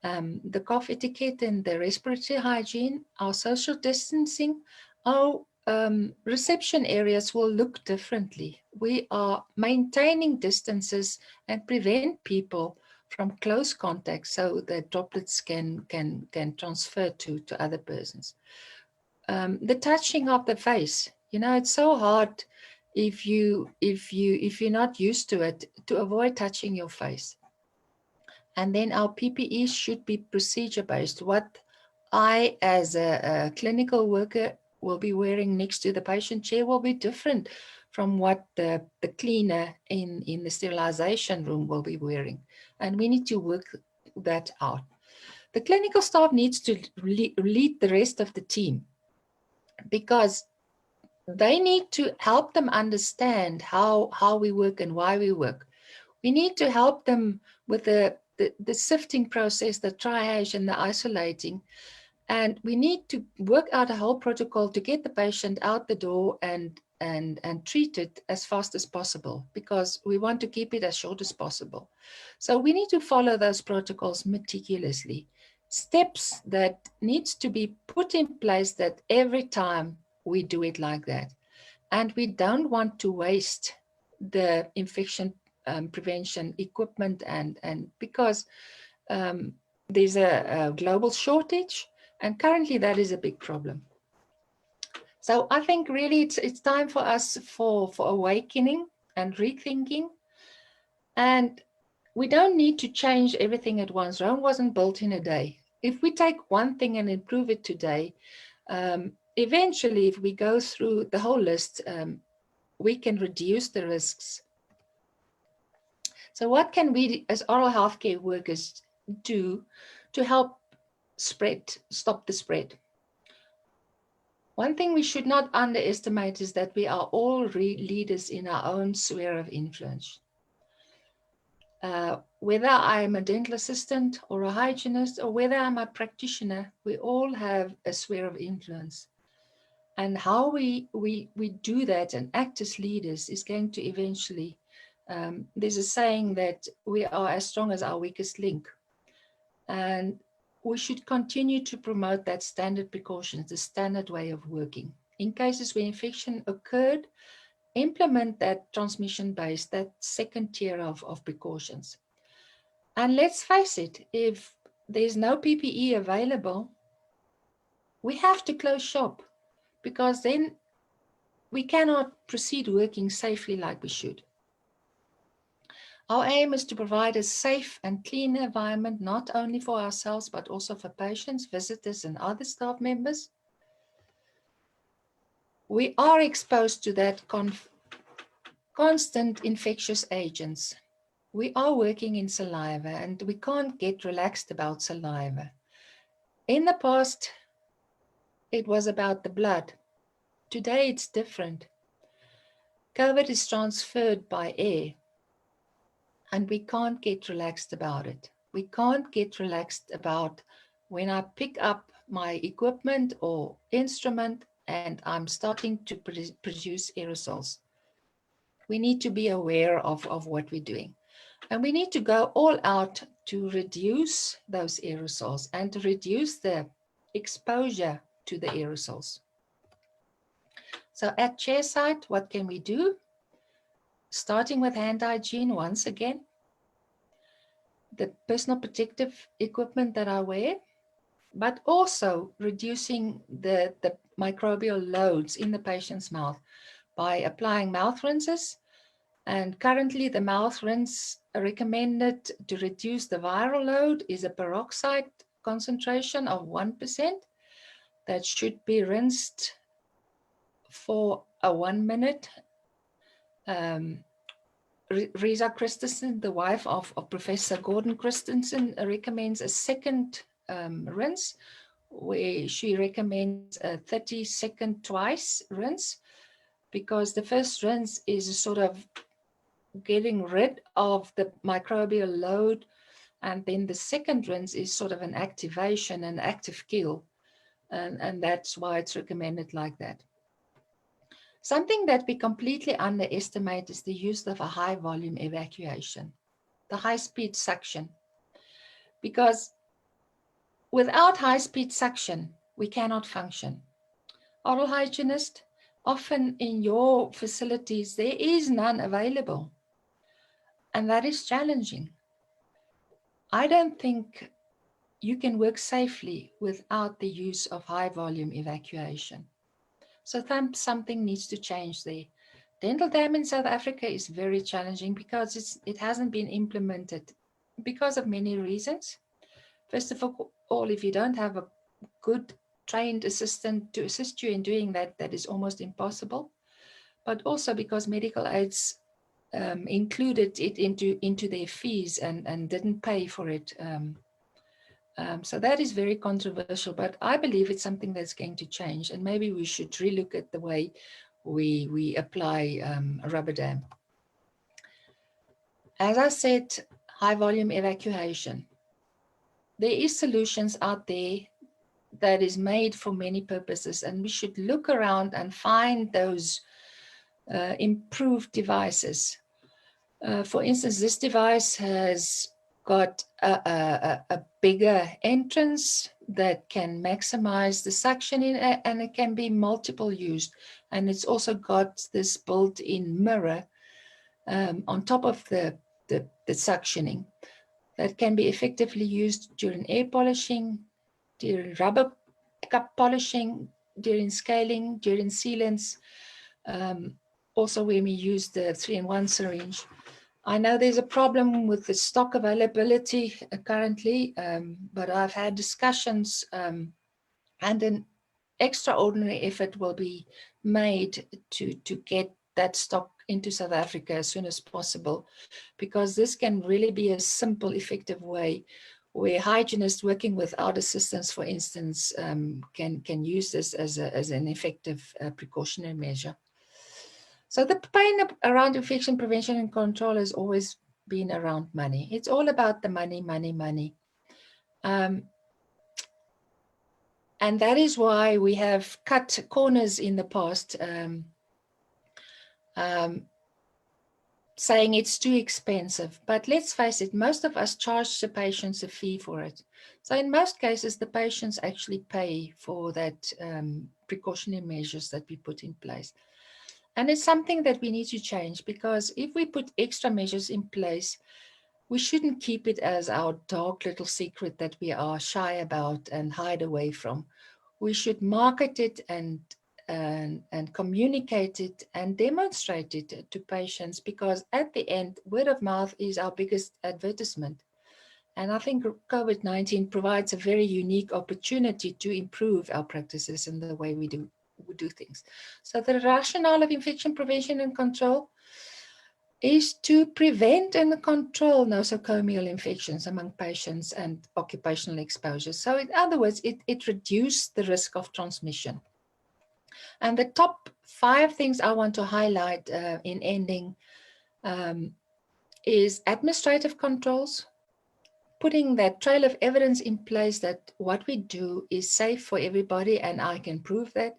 The cough etiquette and the respiratory hygiene, our social distancing, our reception areas will look differently. We are maintaining distances and prevent people from close contact so that droplets can transfer to other persons. The touching of the face, it's so hard if you're not used to it, to avoid touching your face. And then our PPE should be procedure-based. What I, as a clinical worker, will be wearing next to the patient chair will be different from what the cleaner in the sterilization room will be wearing. And we need to work that out. The clinical staff needs to lead the rest of the team, because they need to help them understand how we work and why we work. We need to help them with the sifting process, the triage and the isolating. And we need to work out a whole protocol to get the patient out the door and and treat it as fast as possible, because we want to keep it as short as possible. So we need to follow those protocols meticulously. Steps that needs to be put in place that every time we do it like that. And we don't want to waste the infection prevention equipment, and because there's a global shortage, and currently that is a big problem. So I think really it's time for us for awakening and rethinking. And we don't need to change everything at once. Rome wasn't built in a day. If we take one thing and improve it today, eventually, if we go through the whole list, we can reduce the risks. So what can we as oral healthcare workers do to help stop the spread? One thing we should not underestimate is that we are all leaders in our own sphere of influence. Whether I'm a dental assistant or a hygienist, or whether I'm a practitioner, we all have a sphere of influence. And how we do that and act as leaders is going to eventually, there's a saying that we are as strong as our weakest link. And we should continue to promote that standard precautions, the standard way of working. In cases where infection occurred, implement that transmission-based, that second tier of precautions. And let's face it, if there's no PPE available, we have to close shop, because then we cannot proceed working safely like we should. Our aim is to provide a safe and clean environment, not only for ourselves, but also for patients, visitors, and other staff members. We are exposed to that constant infectious agents. We are working in saliva, and we can't get relaxed about saliva. In the past, it was about the blood. Today, it's different. COVID is transferred by air, and we can't get relaxed about it. We can't get relaxed about when I pick up my equipment or instrument and I'm starting to produce aerosols. We need to be aware of what we're doing. And we need to go all out to reduce those aerosols and to reduce the exposure to the aerosols. So at chairside, what can we do? Starting with hand hygiene once again. The personal protective equipment that I wear, but also reducing the microbial loads in the patient's mouth by applying mouth rinses. And currently the mouth rinse recommended to reduce the viral load is a peroxide concentration of 1%. That should be rinsed for a 1 minute. Risa Christensen, the wife of Professor Gordon Christensen, recommends a second rinse, where she recommends a 30-second twice rinse, because the first rinse is sort of getting rid of the microbial load, and then the second rinse is sort of an activation, an active kill, and that's why it's recommended like that. Something that we completely underestimate is the use of a high volume evacuation, the high speed suction. Because without high speed suction, we cannot function. Oral hygienist, often in your facilities, there is none available. And that is challenging. I don't think you can work safely without the use of high volume evacuation. So something needs to change there. Dental dam in South Africa is very challenging because it hasn't been implemented because of many reasons. First of all, if you don't have a good trained assistant to assist you in doing that, that is almost impossible. But also because medical aids included it into their fees and didn't pay for it. So that is very controversial, but I believe it's something that's going to change, and maybe we should relook at the way we apply a rubber dam. As I said, high volume evacuation. There is solutions out there that is made for many purposes, and we should look around and find those improved devices. For instance, this device has got a bigger entrance that can maximize the suctioning, and it can be multiple used. And it's also got this built-in mirror on top of the suctioning that can be effectively used during air polishing, during rubber cup polishing, during scaling, during sealants, also when we use the 3-in-1 syringe. I know there's a problem with the stock availability currently, but I've had discussions and an extraordinary effort will be made to get that stock into South Africa as soon as possible, because this can really be a simple, effective way where hygienists working without assistance, for instance, can use this as an effective precautionary measure. So the pain around infection prevention and control has always been around money. It's all about the money, money, money. And that is why we have cut corners in the past, saying it's too expensive. But let's face it, most of us charge the patients a fee for it. So in most cases, the patients actually pay for that precautionary measures that we put in place. And it's something that we need to change, because if we put extra measures in place, we shouldn't keep it as our dark little secret that we are shy about and hide away from. We should market it and communicate it and demonstrate it to patients, because at the end, word of mouth is our biggest advertisement. And I think COVID-19 provides a very unique opportunity to improve our practices and the way we do things. So the rationale of infection prevention and control is to prevent and control nosocomial infections among patients and occupational exposure. So in other words, it reduces the risk of transmission. And the top 5 things I want to highlight in ending is administrative controls, putting that trail of evidence in place that what we do is safe for everybody, and I can prove that.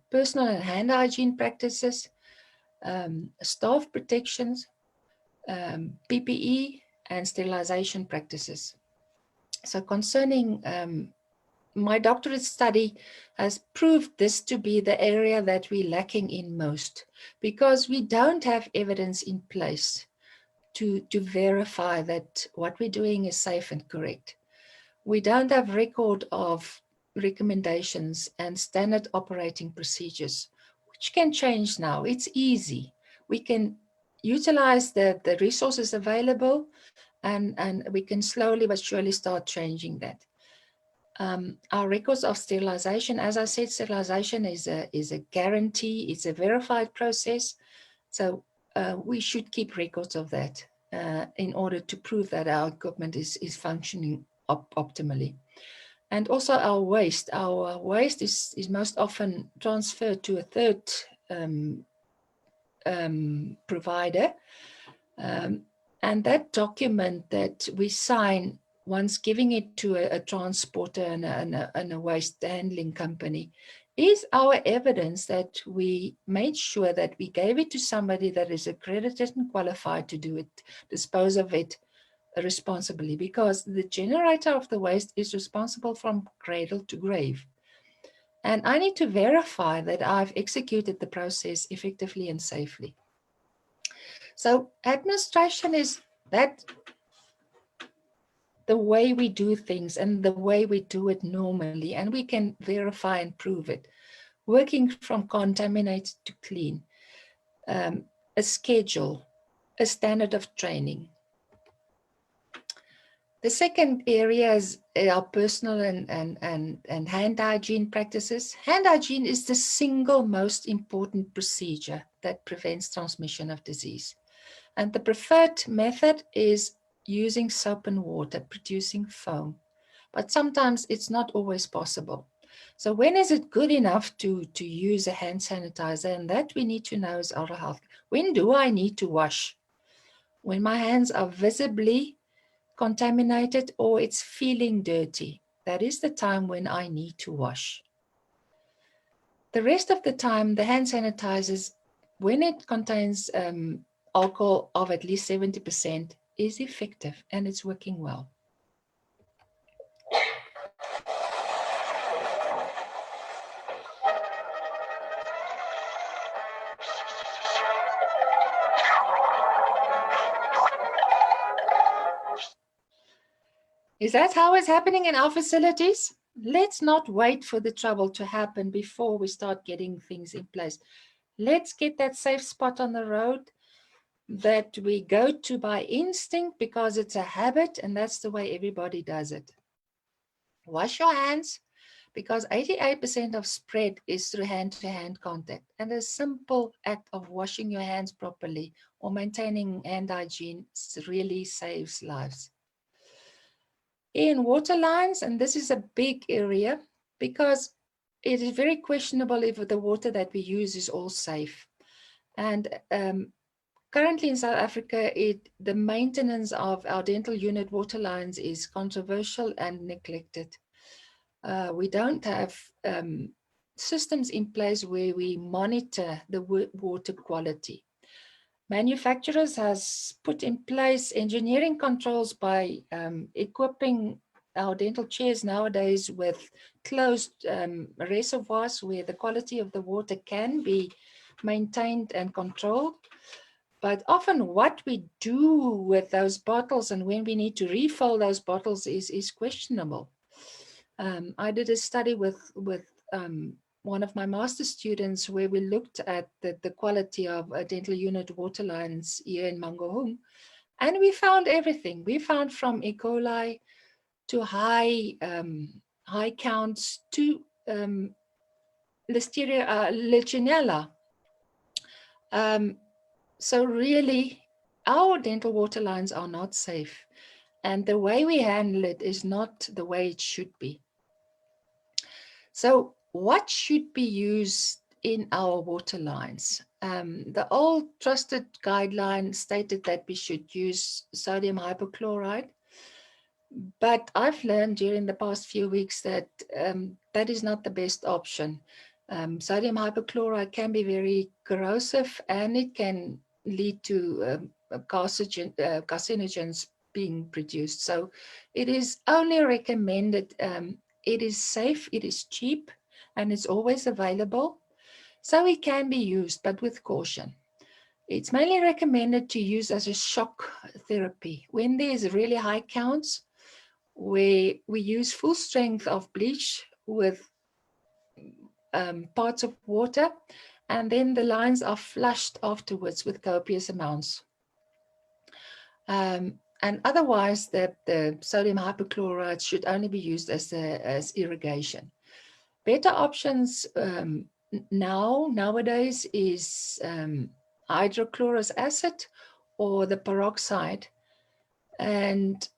Personal and hand hygiene practices, staff protections, PPE, and sterilization practices. So concerning my doctorate study has proved this to be the area that we're lacking in most, because we don't have evidence in place to verify that what we're doing is safe and correct. We don't have record of recommendations and standard operating procedures, which can change now. It's easy. We can utilize the resources available, and we can slowly but surely start changing that. Our records of sterilization, as I said, sterilization is a guarantee. It's a verified process. So we should keep records of that in order to prove that our equipment is functioning optimally. And also our waste. Our waste is most often transferred to a third provider. And that document that we sign once giving it to a transporter and a waste handling company is our evidence that we made sure that we gave it to somebody that is accredited and qualified to do it, dispose of it responsibly, because the generator of the waste is responsible from cradle to grave. And I need to verify that I've executed the process effectively and safely. So administration is that the way we do things and the way we do it normally, and we can verify and prove it. Working from contaminated to clean, a schedule, a standard of training. The second area is our personal and hand hygiene practices. Hand hygiene is the single most important procedure that prevents transmission of disease. And the preferred method is using soap and water, producing foam. But sometimes it's not always possible. So when is it good enough to use a hand sanitizer? And that we need to know is oral health. When do I need to wash? When my hands are visibly contaminated or it's feeling dirty. That is the time when I need to wash. The rest of the time, the hand sanitizers when it contains alcohol of at least 70%, is effective and it's working well. Is that how it's happening in our facilities? Let's not wait for the trouble to happen before we start getting things in place. Let's get that safe spot on the road that we go to by instinct because it's a habit and that's the way everybody does it. Wash your hands because 88% of spread is through hand-to-hand contact. And a simple act of washing your hands properly or maintaining hand hygiene really saves lives. In water lines, and this is a big area because it is very questionable if the water that we use is all safe. And currently in South Africa, the maintenance of our dental unit water lines is controversial and neglected. We don't have systems in place where we monitor the water quality. Manufacturers has put in place engineering controls by equipping our dental chairs nowadays with closed reservoirs where the quality of the water can be maintained and controlled. But often what we do with those bottles and when we need to refill those bottles is questionable. I did a study with one of my master's students where we looked at the quality of dental unit water lines here in Mangaung, and we found everything. We found from E. coli to high counts to Legionella. So really, our dental water lines are not safe, and the way we handle it is not the way it should be. So what should be used in our water lines? The old trusted guideline stated that we should use sodium hypochlorite, but I've learned during the past few weeks that that is not the best option. Sodium hypochlorite can be very corrosive and it can lead to carcinogens being produced. So it is only recommended, it is safe, it is cheap, and it's always available. So it can be used, but with caution. It's mainly recommended to use as a shock therapy. When there's really high counts, we use full strength of bleach with parts of water, and then the lines are flushed afterwards with copious amounts. And otherwise, the sodium hypochlorite should only be used as irrigation. Better options nowadays is hydrochlorous acid or the peroxide. And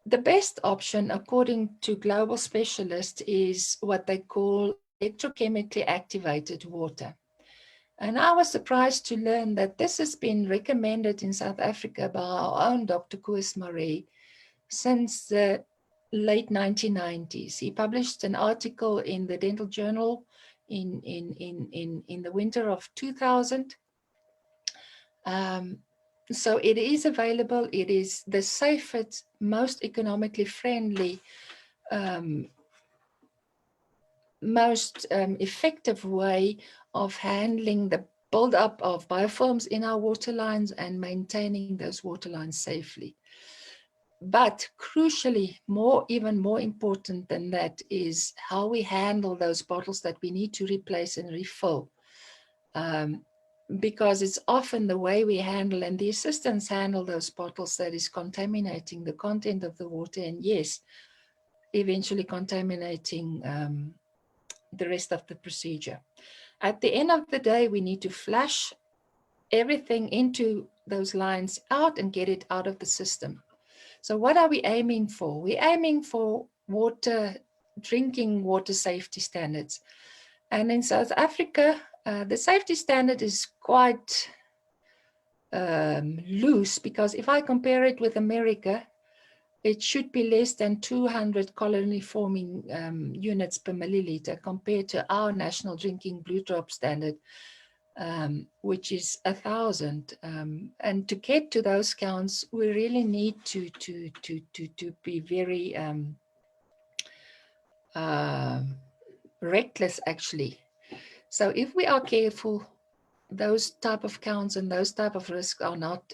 the best option, according to global specialists, is what they call electrochemically activated water. And I was surprised to learn that this has been recommended in South Africa by our own Dr. Koos Maree since the late 1990s. He published an article in the Dental Journal in the winter of 2000. So it is available. It is the safest, most economically friendly, most effective way of handling the buildup of biofilms in our water lines and maintaining those water lines safely. But crucially, even more important than that is how we handle those bottles that we need to replace and refill. Because it's often the way we handle and the assistants handle those bottles that is contaminating the content of the water, and yes, eventually contaminating the rest of the procedure. At the end of the day, we need to flush everything into those lines out and get it out of the system. So what are we aiming for? We're aiming for drinking water safety standards. And in South Africa, the safety standard is quite loose, because if I compare it with America, it should be less than 200 colony forming units per milliliter compared to our national drinking blue drop standard, which is 1,000. And to get to those counts, we really need to be very reckless, actually. So if we are careful, those type of counts and those type of risks are not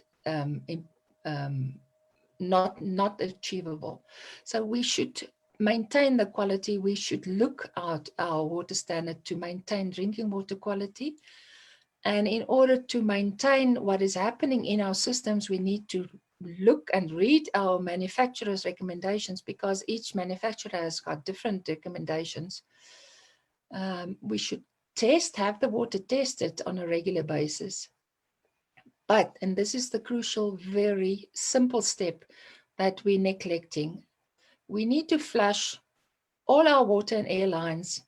not achievable. So we should maintain the quality. We should look at our water standard to maintain drinking water quality. And in order to maintain what is happening in our systems, we need to look and read our manufacturer's recommendations, because each manufacturer has got different recommendations. We should have the water tested on a regular basis. But, and this is the crucial, very simple step that we're neglecting, we need to flush all our water and air lines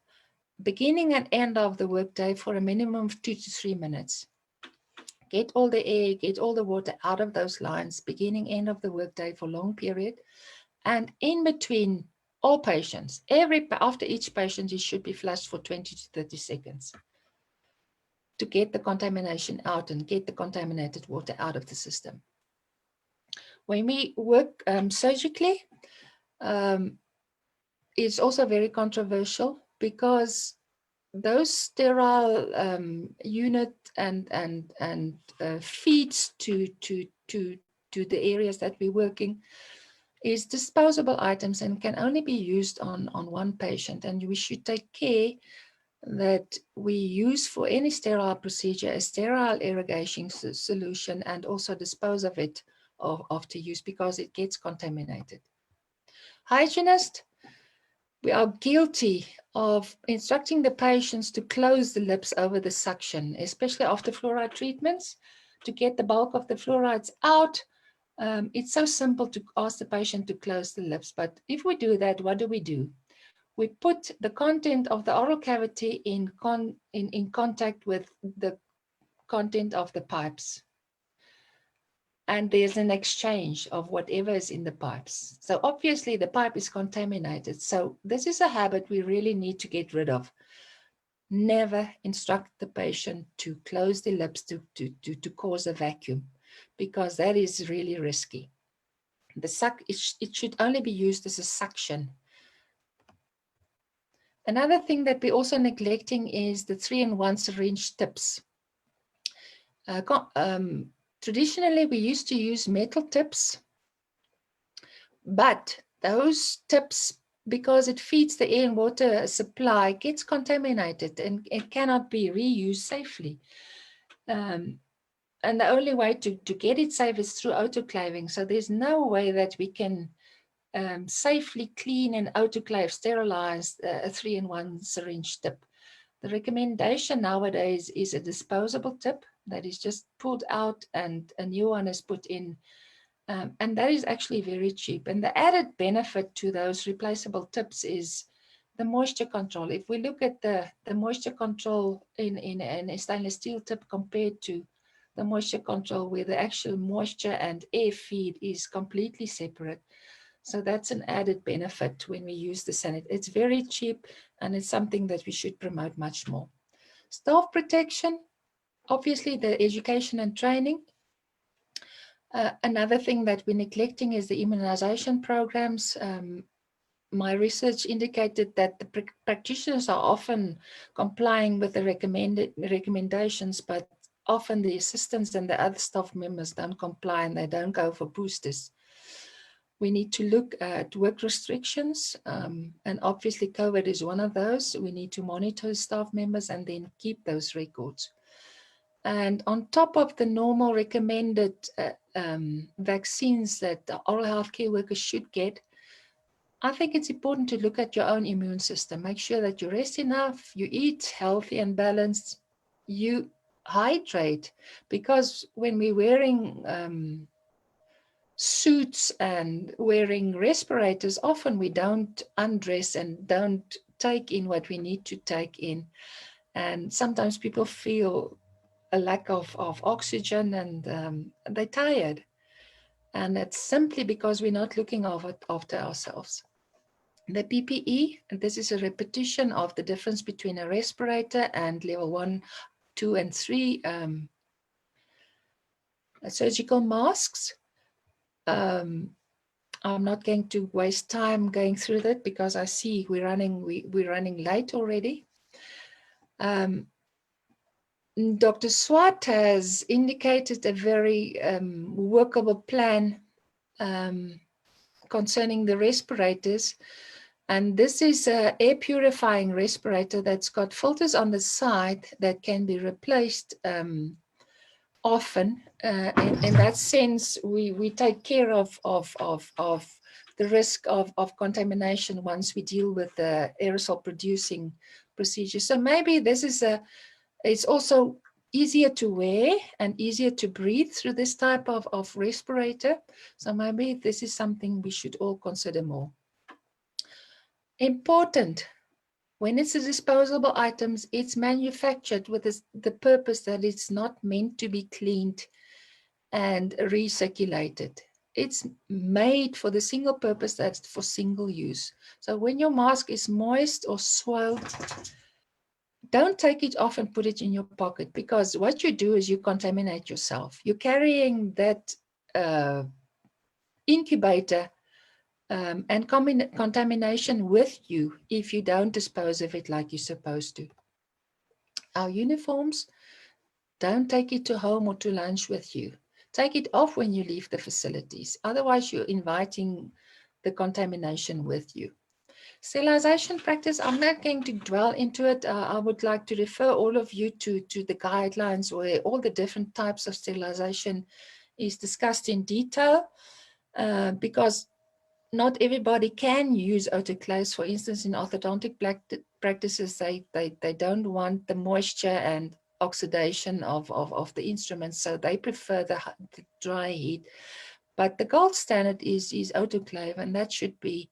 beginning and end of the workday for a minimum of 2 to 3 minutes. Get all the air, get all the water out of those lines, beginning, end of the workday for a long period. And in between all patients, after each patient, it should be flushed for 20 to 30 seconds to get the contamination out and get the contaminated water out of the system. When we work surgically, it's also very controversial, because those sterile unit and feeds to the areas that we're working is disposable items and can only be used on one patient. And we should take care that we use for any sterile procedure a sterile irrigation solution, and also dispose of it after use, because it gets contaminated. Hygienist, we are guilty of instructing the patients to close the lips over the suction, especially after fluoride treatments, to get the bulk of the fluorides out. It's so simple to ask the patient to close the lips, but if we do that, what do? We put the content of the oral cavity in contact with the content of the pipes. And there's an exchange of whatever is in the pipes. So obviously the pipe is contaminated. So this is a habit we really need to get rid of. Never instruct the patient to close the lips to cause a vacuum, because that is really risky. It should only be used as a suction. Another thing that we're also neglecting is the 3-in-1 syringe tips. Traditionally, we used to use metal tips, but those tips, because it feeds the air and water supply, gets contaminated and it cannot be reused safely. And the only way to get it safe is through autoclaving. So there's no way that we can safely clean and autoclave, sterilize a 3-in-1 syringe tip. The recommendation nowadays is a disposable tip that is just pulled out and a new one is put in. And that is actually very cheap. And the added benefit to those replaceable tips is the moisture control. If we look at the moisture control in a stainless steel tip compared to the moisture control where the actual moisture and air feed is completely separate. So that's an added benefit when we use the sanit. It's very cheap and it's something that we should promote much more. Staff protection, obviously the education and training. Another thing that we're neglecting is the immunization programs. My research indicated that the practitioners are often complying with the recommendations, but often the assistants and the other staff members don't comply and they don't go for boosters. We need to look at work restrictions, and obviously COVID is one of those. We need to monitor staff members and then keep those records. And on top of the normal recommended vaccines that the oral healthcare workers should get, I think it's important to look at your own immune system. Make sure that you rest enough, you eat healthy and balanced, you hydrate, because when we're wearing suits and wearing respirators, often we don't undress and don't take in what we need to take in. And sometimes people feel a lack of oxygen and they're tired. And it's simply because we're not looking after ourselves. The PPE, and this is a repetition of the difference between a respirator and level 1, 2 and 3 surgical masks. I'm not going to waste time going through that because I see we're running late already. Dr. Swart has indicated a very workable plan concerning the respirators. And this is an air purifying respirator that's got filters on the side that can be replaced often. In that sense, we take care of the risk of contamination once we deal with the aerosol producing procedure. So maybe this is it's also easier to wear and easier to breathe through this type of respirator. So maybe this is something we should all consider more. Important, when it's a disposable items, it's manufactured with the purpose that it's not meant to be cleaned and recirculated. It's made for the single purpose that's for single use. So when your mask is moist or soiled, don't take it off and put it in your pocket, because what you do is you contaminate yourself. You're carrying that incubator and contamination with you if you don't dispose of it like you're supposed to. Our uniforms, don't take it to home or to lunch with you. Take it off when you leave the facilities. Otherwise, you're inviting the contamination with you. Sterilization practice, I'm not going to dwell into it. I would like to refer all of you to the guidelines where all the different types of sterilization is discussed in detail, because not everybody can use autoclaves. For instance, in orthodontic practices, they don't want the moisture and oxidation of the instruments, so they prefer the dry heat. But the gold standard is autoclave, and that should be,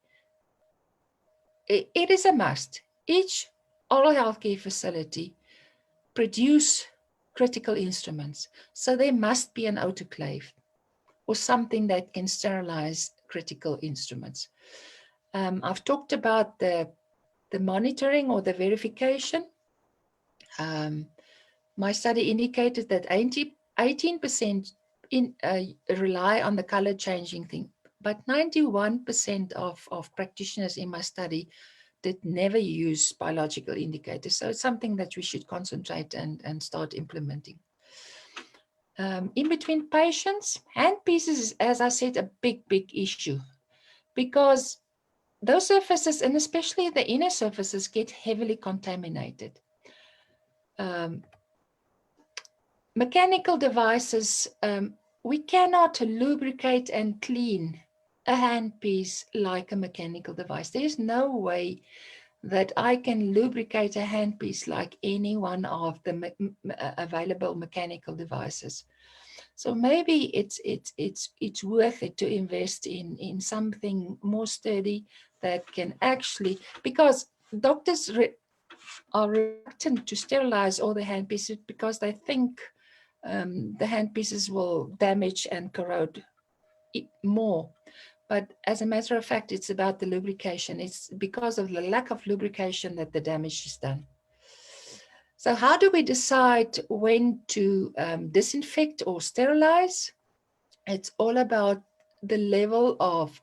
it is a must. Each oral healthcare facility produce critical instruments, so there must be an autoclave or something that can sterilize critical instruments. I've talked about the monitoring or the verification. My study indicated that 18% rely on the color changing thing, but 91% of practitioners in my study did never use biological indicators. So it's something that we should concentrate and start implementing. In between patients, handpieces is, as I said, a big issue, because those surfaces, and especially the inner surfaces, get heavily contaminated. Mechanical devices, we cannot lubricate and clean a handpiece like a mechanical device. There's no way that I can lubricate a handpiece like any one of the available mechanical devices. So maybe it's worth it to invest in something more sturdy that can actually, because doctors are reluctant to sterilize all the handpieces because they think the handpieces will damage and corrode more. But as a matter of fact, it's about the lubrication. It's because of the lack of lubrication that the damage is done. So how do we decide when to disinfect or sterilize? It's all about the level of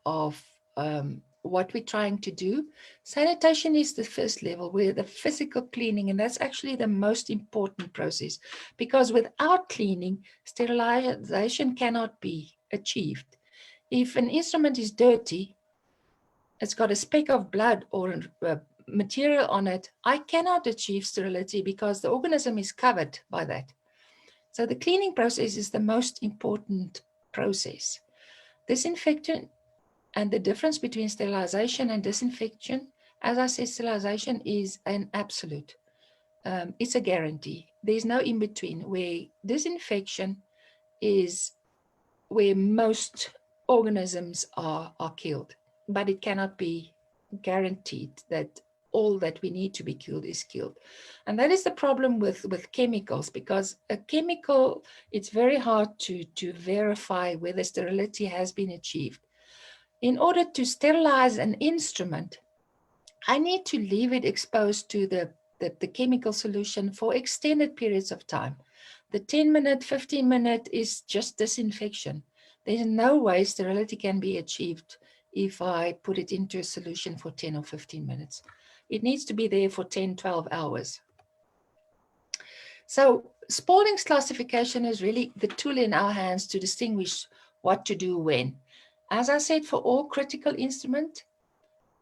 what we're trying to do. Sanitation is the first level, where the physical cleaning, and that's actually the most important process, because without cleaning, sterilization cannot be achieved. If an instrument is dirty, it's got a speck of blood or material on it, I cannot achieve sterility because the organism is covered by that. So the cleaning process is the most important process. Disinfection, and the difference between sterilization and disinfection, as I said, sterilization is an absolute. It's a guarantee. There's no in between, where disinfection is where most organisms are killed, but it cannot be guaranteed that all that we need to be killed is killed. And that is the problem with chemicals, because a chemical, it's very hard to verify whether sterility has been achieved. In order to sterilize an instrument, I need to leave it exposed to the the chemical solution for extended periods of time. The 10-minute, 15-minute is just disinfection. There's no way sterility can be achieved if I put it into a solution for 10 or 15 minutes. It needs to be there for 10, 12 hours. So Spalding's classification is really the tool in our hands to distinguish what to do when. As I said, for all critical instrument,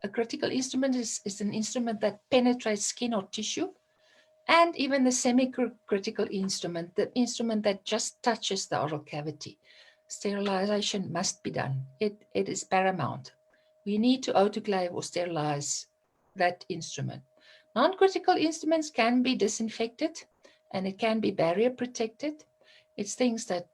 a critical instrument is an instrument that penetrates skin or tissue, and even the semi-critical instrument, the instrument that just touches the oral cavity. Sterilization must be done. It is paramount. We need to autoclave or sterilize that instrument. Non-critical instruments can be disinfected, and it can be barrier protected. It's things that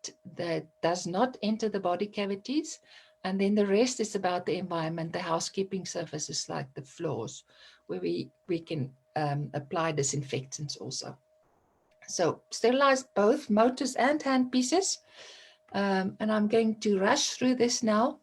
does not enter the body cavities. And then the rest is about the environment, the housekeeping surfaces like the floors, where we can apply disinfectants also. So sterilize both motors and handpieces. And I'm going to rush through this now.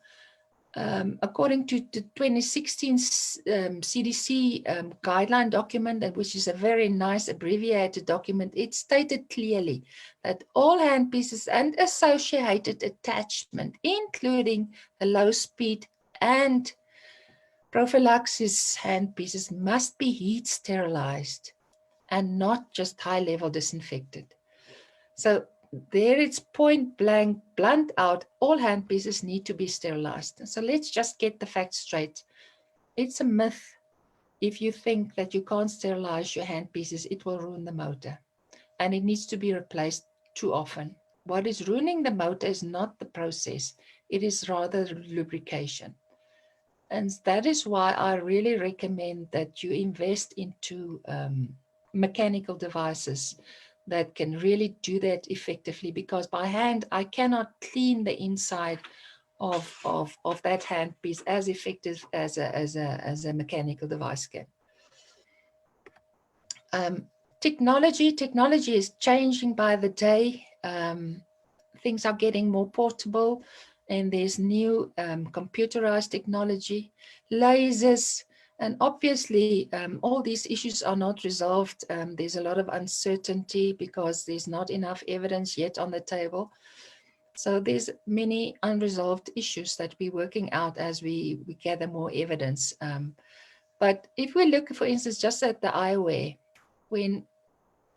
According to the 2016 CDC guideline document, which is a very nice abbreviated document, it stated clearly that all handpieces and associated attachment, including the low speed and prophylaxis handpieces, must be heat sterilized and not just high level disinfected. So there it's point blank, blunt out, all handpieces need to be sterilized. So let's just get the facts straight. It's a myth if you think that you can't sterilize your handpieces, it will ruin the motor. And it needs to be replaced too often. What is ruining the motor is not the process, it is rather lubrication. And that is why I really recommend that you invest into mechanical devices that can really do that effectively, because by hand, I cannot clean the inside of that handpiece as effective as a mechanical device can. Technology is changing by the day. Things are getting more portable, and there's new computerized technology, lasers, and obviously all these issues are not resolved. There's a lot of uncertainty because there's not enough evidence yet on the table. So there's many unresolved issues that we're working out as we gather more evidence. But if we look, for instance, just at the eyewear, when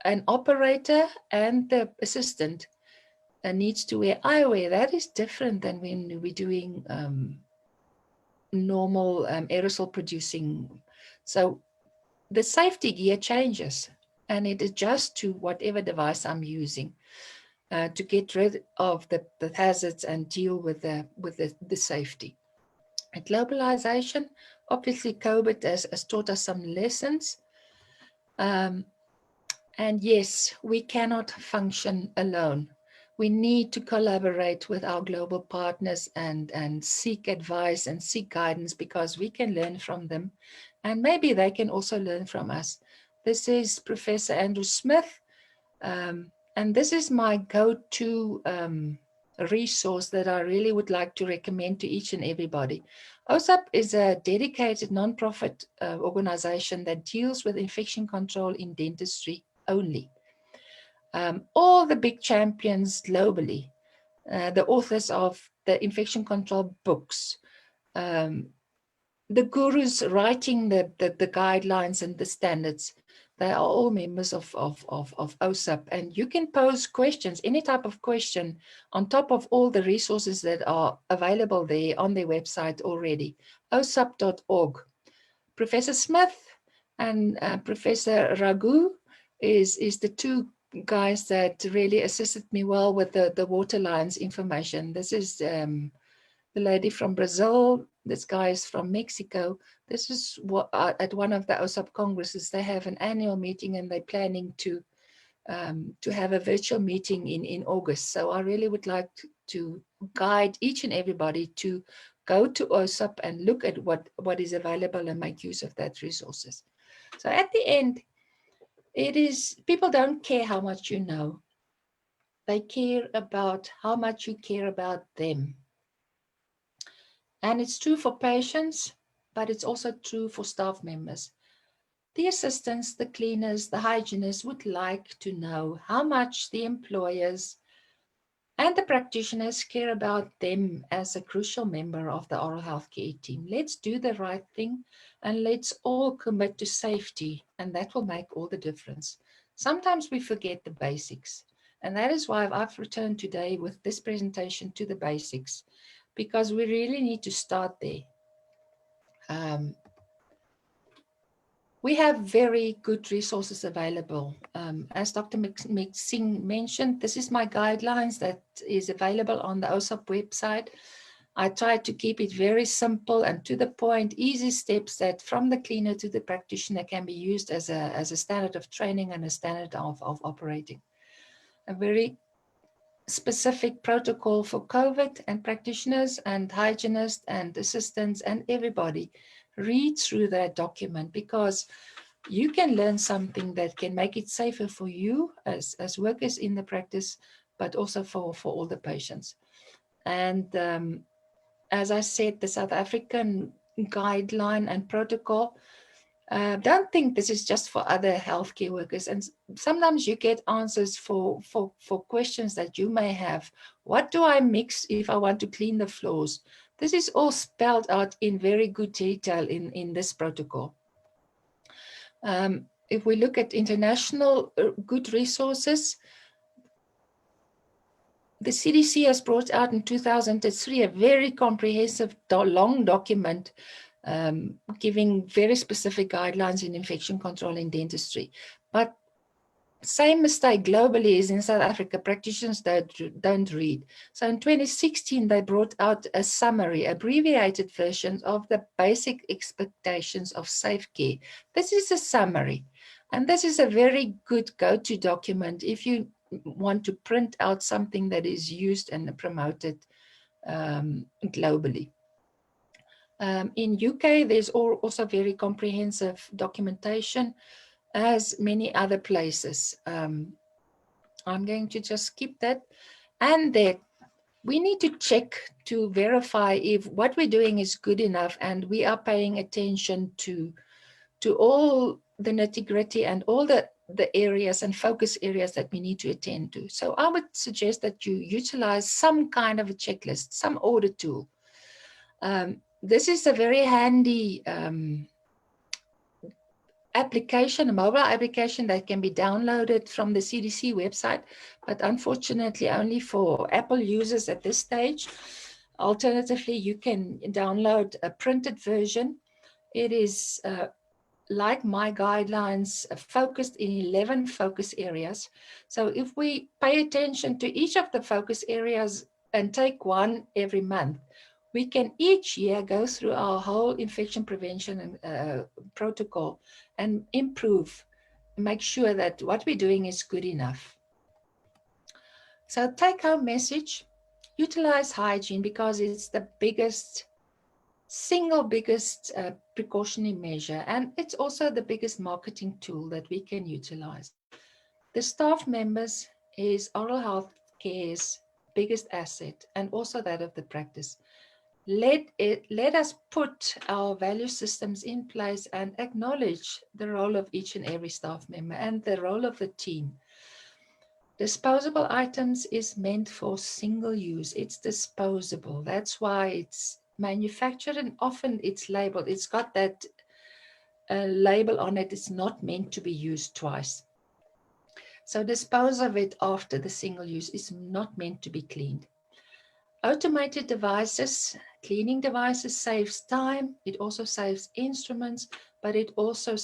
an operator and the assistant needs to wear eyewear, that is different than when we're doing normal aerosol producing. So the safety gear changes, and it adjusts to whatever device I'm using to get rid of the hazards and deal with the safety. And globalization, obviously COVID has taught us some lessons. And yes, we cannot function alone. We need to collaborate with our global partners and seek advice and seek guidance, because we can learn from them and maybe they can also learn from us. This is Professor Andrew Smith, and this is my go-to resource that I really would like to recommend to each and everybody. OSAP is a dedicated non-profit organization that deals with infection control in dentistry only. All the big champions globally, the authors of the infection control books, the gurus writing the guidelines and the standards, they are all members of OSAP. And you can pose questions, any type of question, on top of all the resources that are available there on their website already, osap.org. Professor Smith and Professor Raghu is the two guys that really assisted me well with the water lines information. This is the lady from Brazil. This guy is from Mexico. This is what at one of the OSAP congresses, they have an annual meeting and they're planning to have a virtual meeting in August. So I really would like to guide each and everybody to go to OSAP and look at what is available and make use of that resources. So at the end, it is, people don't care how much you know. They care about how much you care about them. And it's true for patients, but it's also true for staff members. The assistants, the cleaners, the hygienists would like to know how much the employers and the practitioners care about them as a crucial member of the oral health care team. Let's do the right thing and let's all commit to safety, and that will make all the difference. Sometimes we forget the basics, and that is why I've returned today with this presentation to the basics, because we really need to start there. We have very good resources available. As Dr. Singh mentioned, this is my guidelines that is available on the OSOP website. I try to keep it very simple and to the point, easy steps that from the cleaner to the practitioner can be used as a standard of training and a standard of operating. A very specific protocol for COVID, and practitioners and hygienists and assistants and everybody read through that document, because you can learn something that can make it safer for you as workers in the practice, but also for all the patients. And as I said, the South African guideline and protocol, don't think this is just for other healthcare workers. And sometimes you get answers for questions that you may have. What do I mix if I want to clean the floors? This is all spelled out in very good detail in this protocol. If we look at international good resources, the CDC has brought out in 2003 a very comprehensive, long document giving very specific guidelines in infection control in dentistry. But same mistake globally is in South Africa, practitioners don't read. So in 2016, they brought out a summary, abbreviated version of the basic expectations of safe care. This is a summary, and this is a very good go-to document if you want to print out something that is used and promoted globally. In UK, there's also very comprehensive documentation, as many other places. I'm going to just skip that. And that we need to check to verify if what we're doing is good enough and we are paying attention to all the nitty-gritty and all the areas and focus areas that we need to attend to. So I would suggest that you utilize some kind of a checklist, some audit tool. This is a very handy application, a mobile application that can be downloaded from the CDC website, but unfortunately only for Apple users at this stage. Alternatively, you can download a printed version. It is like my guidelines, focused in 11 focus areas. So if we pay attention to each of the focus areas and take one every month, we can each year go through our whole infection prevention protocol and improve, make sure that what we're doing is good enough. So take home message, utilize hygiene because it's the single biggest precautionary measure, and it's also the biggest marketing tool that we can utilize. The staff members is oral health care's biggest asset, and also that of the practice. Let us put our value systems in place and acknowledge the role of each and every staff member and the role of the team. Disposable items is meant for single use. It's disposable. That's why it's manufactured, and often it's labeled. It's got that label on it. It's not meant to be used twice. So dispose of it after the single use. Is not meant to be cleaned. Automated devices, cleaning devices saves time. It also saves instruments, but it also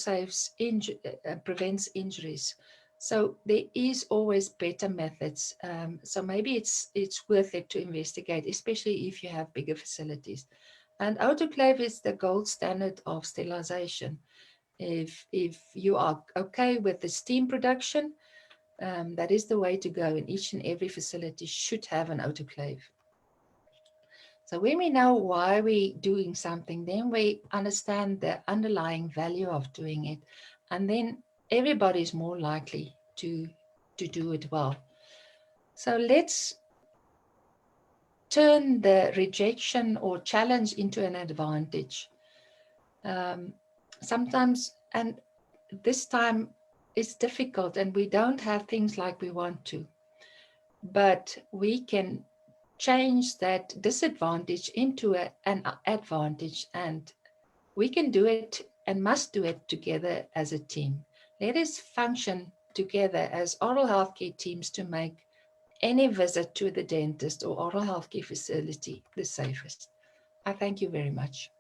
prevents injuries. So there is always better methods. So maybe it's worth it to investigate, especially if you have bigger facilities. And autoclave is the gold standard of sterilization. If you are okay with the steam production, that is the way to go. And each and every facility should have an autoclave. So when we know why we're doing something, then we understand the underlying value of doing it. And then everybody is more likely to do it well. So let's turn the rejection or challenge into an advantage. Sometimes, and this time is difficult and we don't have things like we want to. But we can change that disadvantage into an advantage, and we can do it and must do it together as a team. Let us function together as oral healthcare teams to make any visit to the dentist or oral healthcare facility the safest. I thank you very much.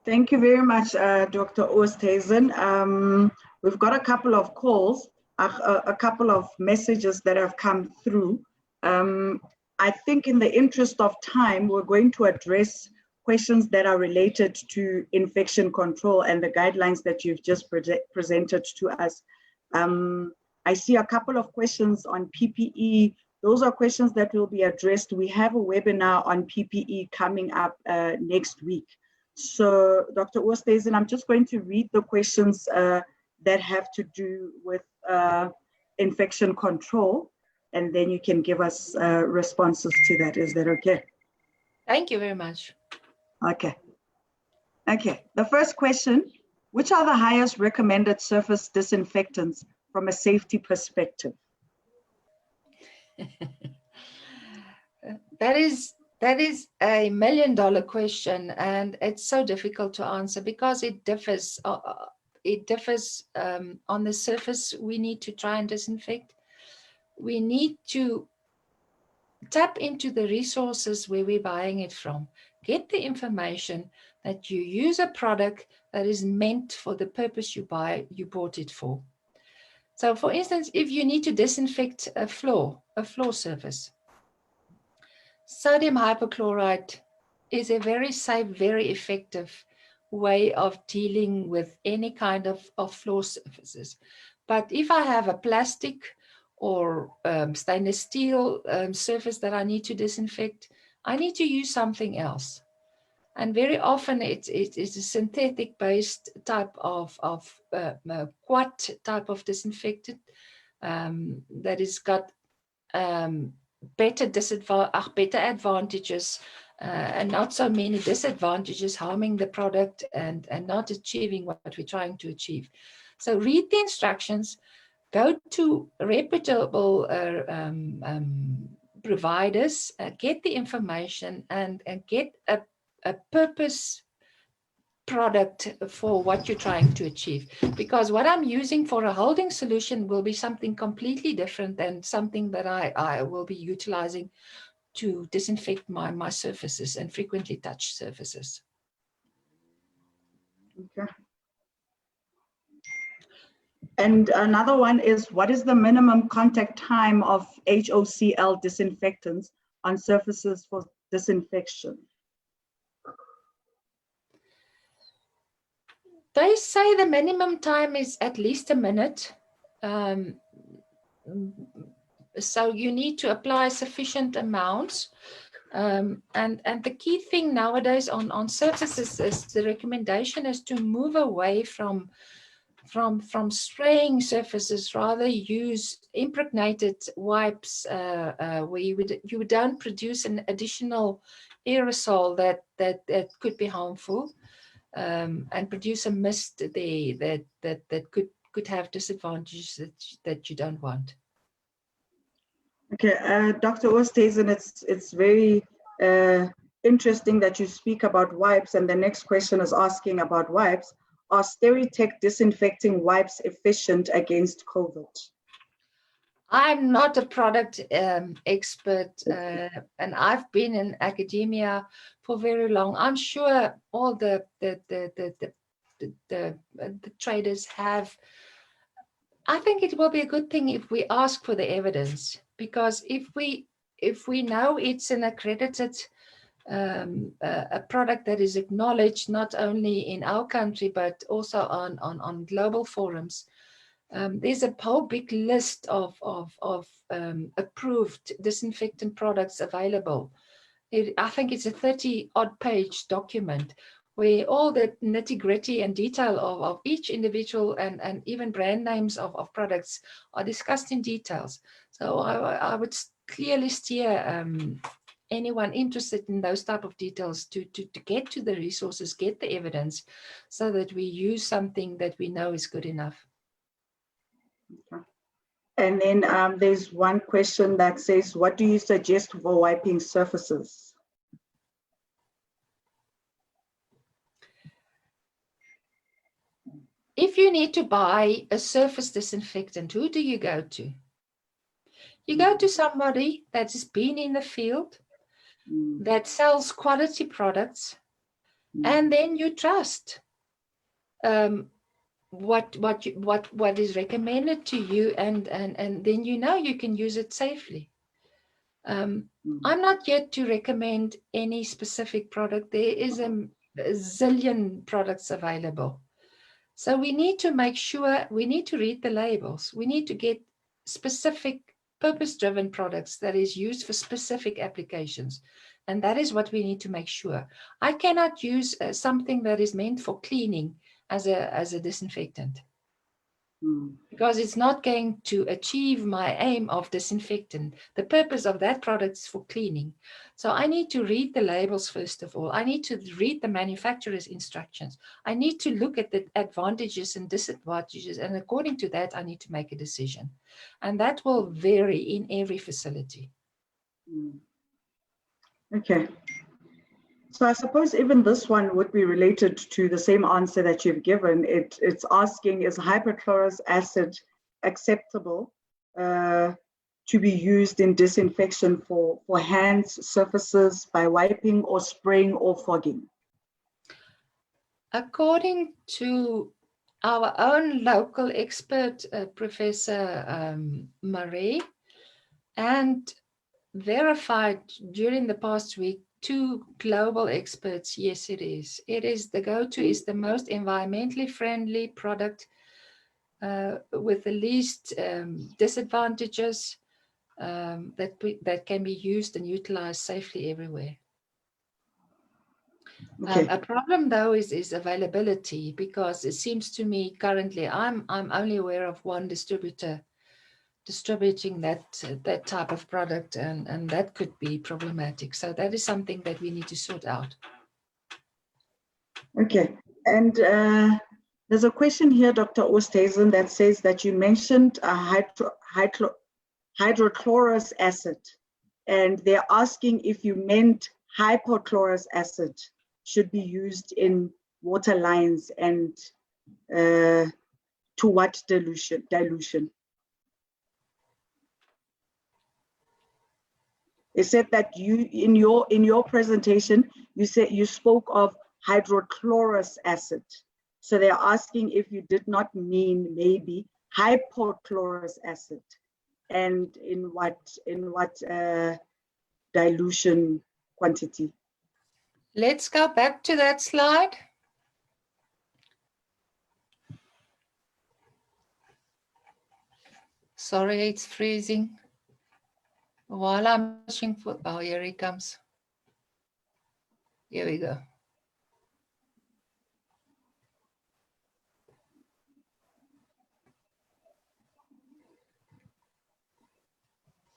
Thank you very much, Dr. Oosthuysen. We've got a couple of calls, a couple of messages that have come through. I think in the interest of time, we're going to address questions that are related to infection control and the guidelines that you've just presented to us. I see a couple of questions on PPE. Those are questions that will be addressed. We have a webinar on PPE coming up next week. So, Dr. Oosthuysen, I'm just going to read the questions that have to do with infection control, and then you can give us responses to that. Is that okay? Thank you very much. Okay. Okay. The first question, which are the highest recommended surface disinfectants from a safety perspective? That is a $1 million question, and it's so difficult to answer because it differs. It differs on the surface we need to try and disinfect. We need to tap into the resources where we're buying it from. Get the information that you use a product that is meant for the purpose you bought it for. So for instance, if you need to disinfect a floor surface, sodium hypochlorite is a very safe, very effective way of dealing with any kind of floor surfaces. But if I have a plastic or stainless steel surface that I need to disinfect, I need to use something else. And very often it's a synthetic based type of quat type of disinfectant that has got better advantages and not so many disadvantages, harming the product and not achieving what we're trying to achieve. So read the instructions, go to reputable providers, get the information and get a purpose product for what you're trying to achieve, because what I'm using for a holding solution will be something completely different than something that I will be utilizing to disinfect my surfaces and frequently touched surfaces. Okay. And another one is, what is the minimum contact time of HOCl disinfectants on surfaces for disinfection? They say the minimum time is at least a minute. So you need to apply sufficient amounts. And the key thing nowadays on surfaces is the recommendation is to move away from spraying surfaces, rather use impregnated wipes where you don't produce an additional aerosol that could be harmful. And produce a mist there that could have disadvantages that you don't want. Okay, Dr. Oosthuysen, it's very interesting that you speak about wipes, and the next question is asking about wipes. Are Steritech disinfecting wipes efficient against COVID? I'm not a product expert, and I've been in academia for very long. I'm sure all the traders have. I think it will be a good thing if we ask for the evidence, because if we know it's an accredited a product that is acknowledged not only in our country but also on global forums. There's a whole big list of approved disinfectant products available. I think it's a 30-odd page document where all the nitty-gritty and detail of each individual and even brand names of products are discussed in details. So I would clearly steer anyone interested in those type of details to get to the resources, get the evidence, so that we use something that we know is good enough. Okay. And then there's one question that says, what do you suggest for wiping surfaces? If you need to buy a surface disinfectant, who do you go to? You go to somebody that has been in the field, that sells quality products, and then you trust what is recommended to you, and then you know you can use it safely. I'm not yet to recommend any specific product. There is a zillion products available. So we need to make sure, we need to read the labels. We need to get specific purpose-driven products that is used for specific applications. And that is what we need to make sure. I cannot use something that is meant for cleaning as a disinfectant, because it's not going to achieve my aim of disinfectant. The purpose of that product is for cleaning. So I need to read the labels first of all. I need to read the manufacturer's instructions. I need to look at the advantages and disadvantages, and according to that, I need to make a decision. And that will vary in every facility. Okay. So I suppose even this one would be related to the same answer that you've given. It's asking, is hypochlorous acid acceptable to be used in disinfection for hands, surfaces, by wiping or spraying or fogging? According to our own local expert, Professor Marie, and verified during the past week, 2 global experts, yes, it is. It is the go-to, is the most environmentally friendly product with the least disadvantages that can be used and utilized safely everywhere. Okay. A problem though is availability, because it seems to me currently I'm only aware of one distributor distributing that type of product, and that could be problematic. So that is something that we need to sort out. Okay, and there's a question here, Dr. Oosthuysen, that says that you mentioned hydrochlorous acid, and they're asking if you meant hypochlorous acid should be used in water lines, and to what dilution? It said that you, in your presentation, you said you spoke of hydrochlorous acid. So they're asking if you did not mean maybe hypochlorous acid, and in what dilution quantity. Let's go back to that slide. Sorry, it's freezing. While I'm searching for, oh, here he comes. Here we go.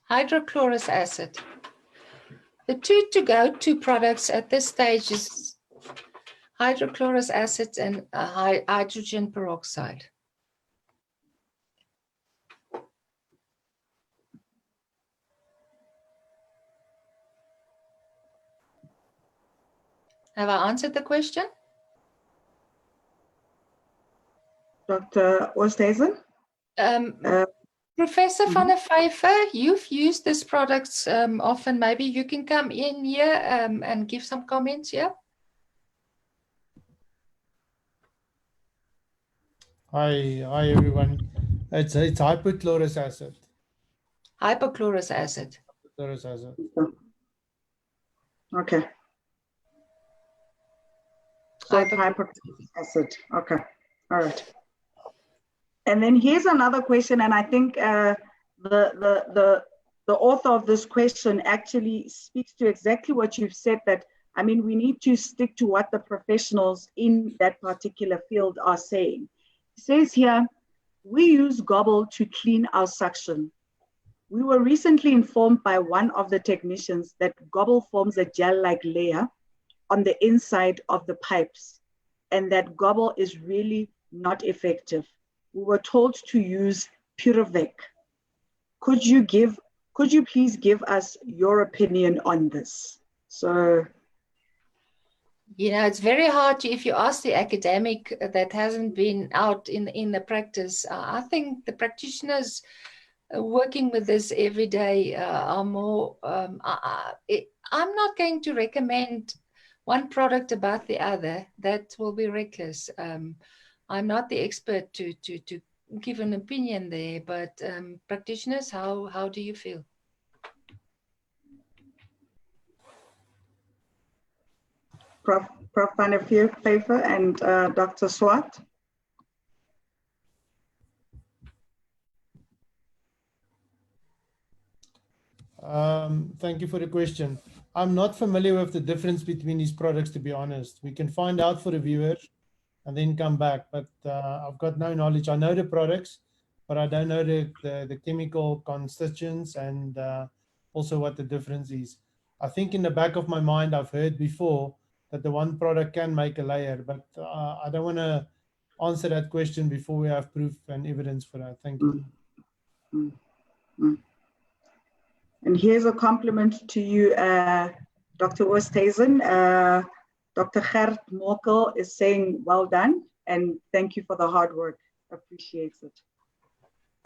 Hydrochlorous acid. The 2 to-go-to products at this stage is hydrochlorous acid and hydrogen peroxide. Have I answered the question? Dr. Oosthuysen? Professor van der Vyver, you've used these products often. Maybe you can come in here and give some comments here. Hi everyone. It's hypochlorous acid. Hypochlorous acid. Hypochlorous acid. Okay. So it's hypochlorous acid. Okay. All right. And then here's another question, and I think the author of this question actually speaks to exactly what you've said, that I mean, we need to stick to what the professionals in that particular field are saying. It says here, we use gobble to clean our suction. We were recently informed by one of the technicians that gobble forms a gel-like layer on the inside of the pipes, and that gobble is really not effective. We were told to use Purivec. Could you please give us your opinion on this? So, you know, it's very hard to, if you ask the academic that hasn't been out in the practice, I think the practitioners working with this every day are more, I'm not going to recommend one product about the other. That will be reckless. I'm not the expert to give an opinion there, but practitioners, how do you feel? Prof. Van der Pfeiffer and Dr. Swart. Thank you for the question. I'm not familiar with the difference between these products, to be honest. We can find out for the viewers and then come back, but I've got no knowledge. I know the products, but I don't know the chemical constituents and also what the difference is. I think in the back of my mind, I've heard before that the one product can make a layer, but I don't want to answer that question before we have proof and evidence for that. Thank you. And here's a compliment to you, Dr. Oosthuysen. Dr. Gert Mokel is saying, well done, and thank you for the hard work. Appreciates it.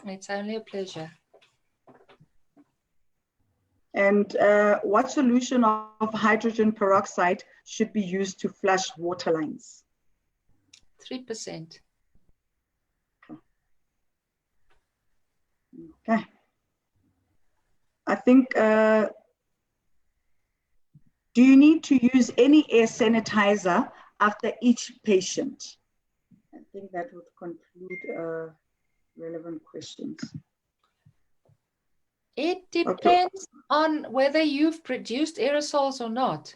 It's only a pleasure. And what solution of hydrogen peroxide should be used to flush water lines? 3%. Okay. I think, do you need to use any air sanitizer after each patient? I think that would conclude relevant questions. It depends on whether you've produced aerosols or not.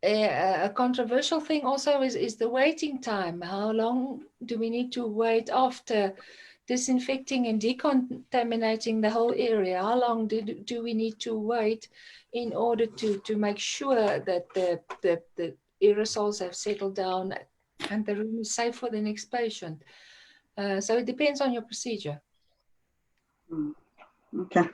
A controversial thing also is the waiting time. How long do we need to wait after disinfecting and decontaminating the whole area? How long do we need to wait in order to make sure that the aerosols have settled down and the room is safe for the next patient? So it depends on your procedure. Okay.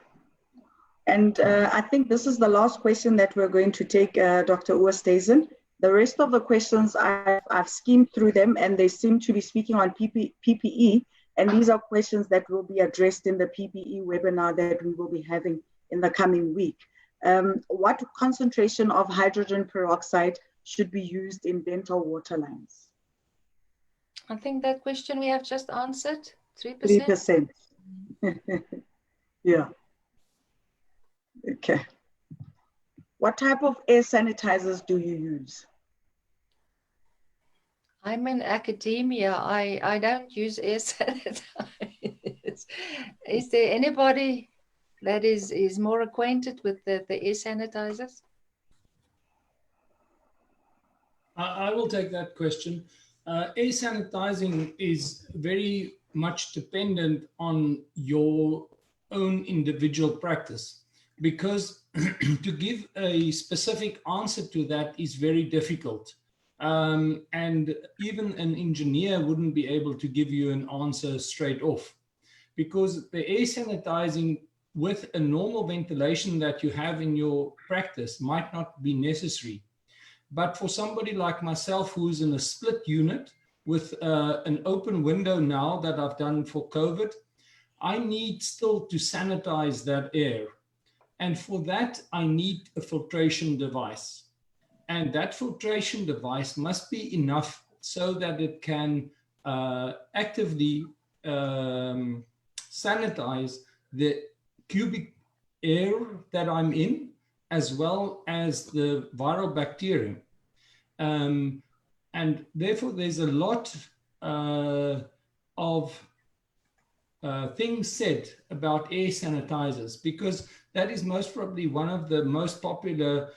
And I think this is the last question that we're going to take, Dr. Oosthuysen. The rest of the questions, I've skimmed through them and they seem to be speaking on PPE. And these are questions that will be addressed in the PPE webinar that we will be having in the coming week. What concentration of hydrogen peroxide should be used in dental water lines? I think that question we have just answered, 3%. 3%. Yeah. Okay. What type of air sanitizers do you use? I'm in academia. I don't use air sanitizers. Is there anybody that is more acquainted with the air sanitizers? I will take that question. Air sanitizing is very much dependent on your own individual practice, because to give a specific answer to that is very difficult. And even an engineer wouldn't be able to give you an answer straight off, because the air sanitizing with a normal ventilation that you have in your practice might not be necessary. But for somebody like myself who's in a split unit with an open window now that I've done for COVID, I need still to sanitize that air. And for that, I need a filtration device. And that filtration device must be enough so that it can actively sanitize the cubic air that I'm in, as well as the viral bacterium. And therefore, there's a lot of things said about air sanitizers, because that is most probably one of the most popular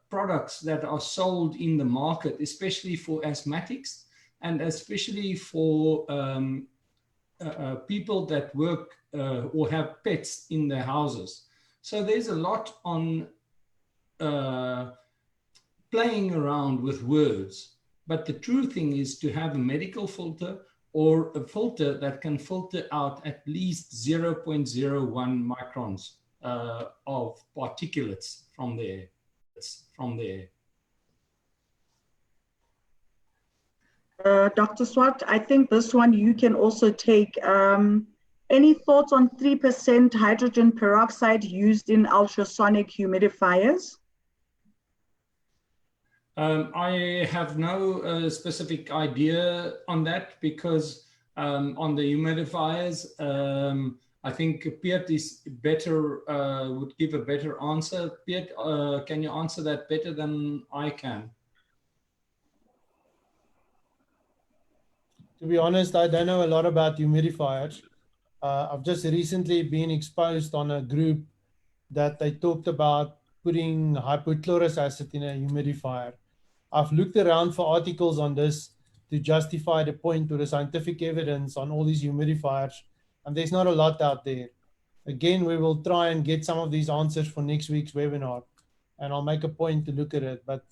products that are sold in the market, especially for asthmatics and especially for people that work or have pets in their houses. So there's a lot on playing around with words. But the true thing is to have a medical filter or a filter that can filter out at least 0.01 microns of particulates from the air. Dr. Swart, I think this one you can also take. Any thoughts on 3% hydrogen peroxide used in ultrasonic humidifiers? I have no specific idea on that, because on the humidifiers, I think Piet is better, would give a better answer. Piet, can you answer that better than I can? To be honest, I don't know a lot about humidifiers. I've just recently been exposed on a group that they talked about putting hypochlorous acid in a humidifier. I've looked around for articles on this to justify the point or the scientific evidence on all these humidifiers, and there's not a lot out there. Again, we will try and get some of these answers for next week's webinar, and I'll make a point to look at it. But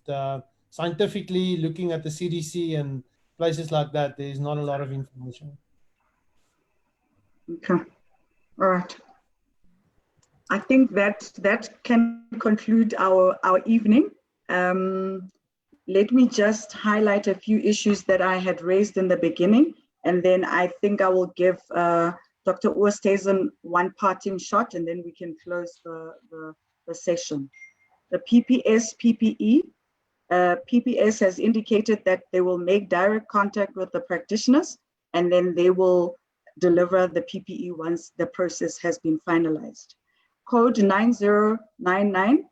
scientifically, looking at the CDC and places like that, there's not a lot of information. Okay, all right. I think that can conclude our evening. Let me just highlight a few issues that I had raised in the beginning, and then I think I will give Dr. Oosthuysen one parting shot, and then we can close the session. The PPS PPE. PPS has indicated that they will make direct contact with the practitioners, and then they will deliver the PPE once the process has been finalized. Code 9099.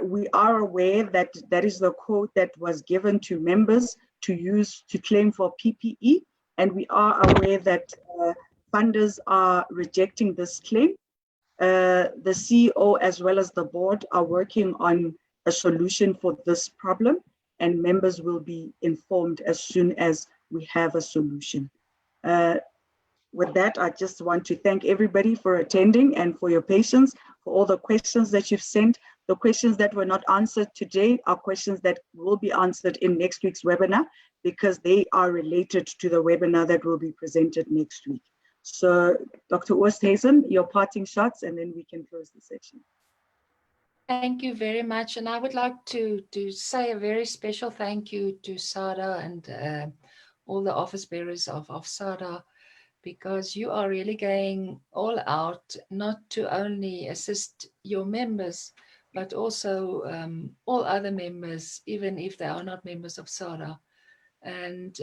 We are aware that that is the code that was given to members to use to claim for PPE, and we are aware that funders are rejecting this claim. The CEO as well as the board are working on a solution for this problem, and members will be informed as soon as we have a solution. With that, I just want to thank everybody for attending and for your patience, for all the questions that you've sent. The questions that were not answered today are questions that will be answered in next week's webinar, because they are related to the webinar that will be presented next week. So Dr. Oosthuysen, your parting shots, and then we can close the session. Thank you very much. And I would like to say a very special thank you to SADA and all the office bearers of SADA, because you are really going all out, not to only assist your members, but also all other members, even if they are not members of SADA. And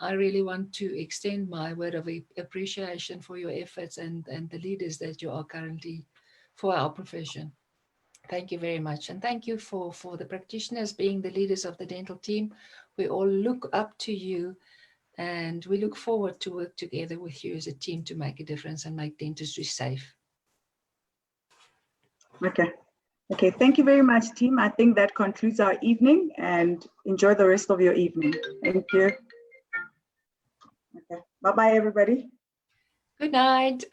I really want to extend my word of appreciation for your efforts and the leaders that you are currently for our profession. Thank you very much. And thank you for the practitioners being the leaders of the dental team. We all look up to you, and we look forward to work together with you as a team to make a difference and make dentistry safe. Okay, thank you very much, team. I think that concludes our evening, and enjoy the rest of your evening. Thank you. Okay, bye-bye, everybody. Good night.